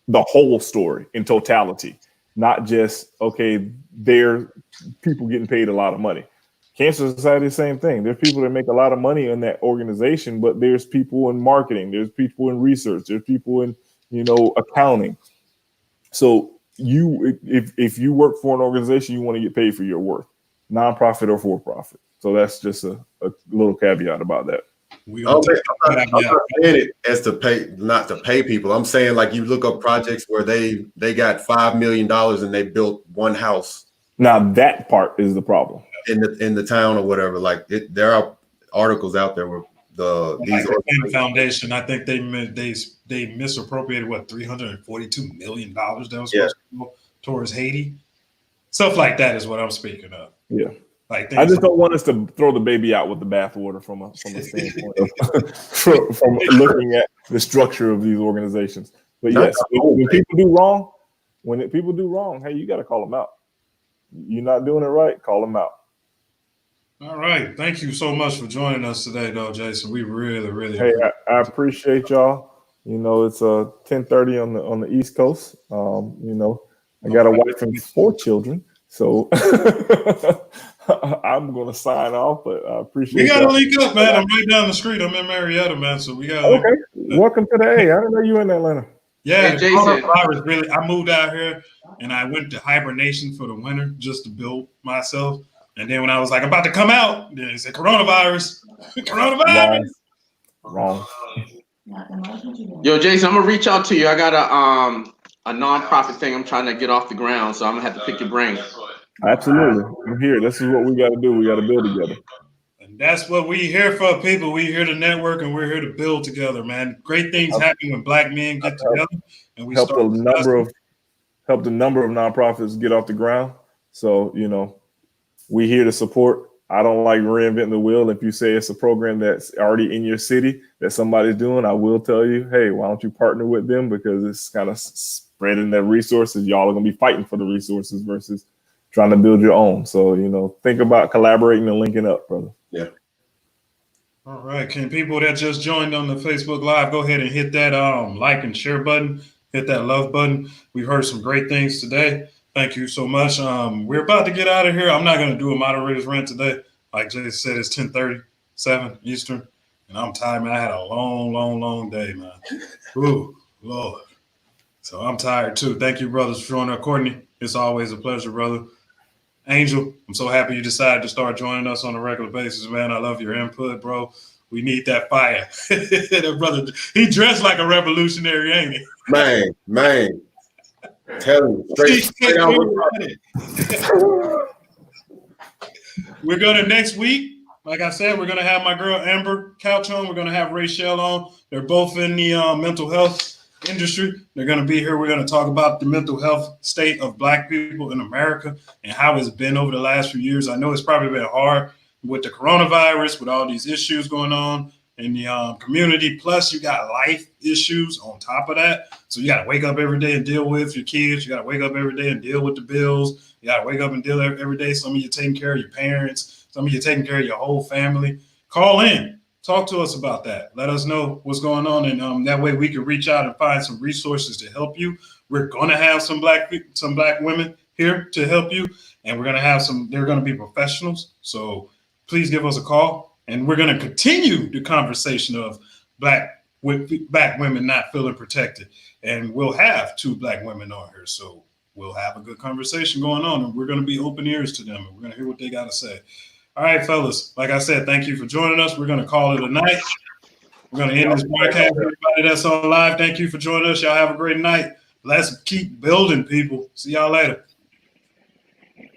the whole story in totality. not just, okay, they're people getting paid a lot of money. Cancer Society, the same thing. There's people that make a lot of money in that organization, but there's people in marketing, there's people in research, there's people in, accounting. So if you work for an organization, you want to get paid for your worth, nonprofit or for profit. So that's just a little caveat about that. I'm not saying it as to pay, not to pay people. I'm saying like you look up projects where they got $5 million and they built one house. Now that part is the problem in the town or whatever. Like there are articles out there where the foundation. I think they misappropriated $342 million that was supposed to go towards Haiti. Stuff like that is what I'm speaking of. Yeah. Like I just don't want us to throw the baby out with the bathwater from a standpoint of from looking at the structure of these organizations. But yes, when people do wrong, hey, you got to call them out. You're not doing it right, call them out. All right. Thank you so much for joining us today, though, Jason. We really Hey, I appreciate y'all. It's 10:30 on the East Coast. I got a wife and 4 children, so I'm gonna sign off. But I appreciate. We gotta link up, man. I'm right down the street. I'm in Marietta, man. So we got. Okay. Welcome to the A. I didn't know you were in Atlanta. Yeah, hey, Jason. I moved out here and I went to hibernation for the winter just to build myself. And then when I was like about to come out, then they said coronavirus. Wrong. Yo, Jason, I'm gonna reach out to you. I got a nonprofit thing I'm trying to get off the ground, so I'm gonna have to pick your brain. Absolutely. I'm here. This is what we got to do. We got to build together. And that's what we here for, people. We here to network and we're here to build together, man. Great things happen when Black men get together and we help a number of nonprofits get off the ground. So, we here to support. I don't like reinventing the wheel. If you say it's a program that's already in your city that somebody's doing, I will tell you, hey, why don't you partner with them? Because it's kind of spreading the resources. Y'all are going to be fighting for the resources versus trying to build your own. So, think about collaborating and linking up, brother. Yeah. All right. Can people that just joined on the Facebook Live go ahead and hit that like and share button, hit that love button. We've heard some great things today. Thank you so much. We're about to get out of here. I'm not going to do a moderator's rant today. Like Jay said, it's 10:37 Eastern, and I'm tired, man. I had a long day, man. Ooh, Lord. So I'm tired, too. Thank you, brothers, for joining us. Courtney, it's always a pleasure, brother. Angel, I'm so happy you decided to start joining us on a regular basis, man. I love your input, bro. We need that fire. That brother, he dressed like a revolutionary, ain't he? Man. Tell him straight out. We're gonna next week. Like I said, we're gonna have my girl Amber Couch on. We're gonna have Rachel on. They're both in the mental health industry. They're gonna be here. We're gonna talk about the mental health state of Black people in America and how it's been over the last few years. I know it's probably been hard with the coronavirus, with all these issues going on in the community. Plus, you got life issues on top of that. So you got to wake up every day and deal with your kids. You got to wake up every day and deal with the bills. You got to wake up and deal every day. Some of you taking care of your parents. Some of you taking care of your whole family. Call in. Talk to us about that. Let us know what's going on. And that way we can reach out and find some resources to help you. We're going to have some black women here to help you. And we're going to have they're going to be professionals. So please give us a call. And we're going to continue the conversation of Black women not feeling protected. And we'll have 2 Black women on here. So we'll have a good conversation going on. And we're going to be open ears to them. And we're going to hear what they got to say. All right, fellas. Like I said, thank you for joining us. We're going to call it a night. We're going to end this broadcast. Everybody that's on live, thank you for joining us. Y'all have a great night. Let's keep building, people. See y'all later.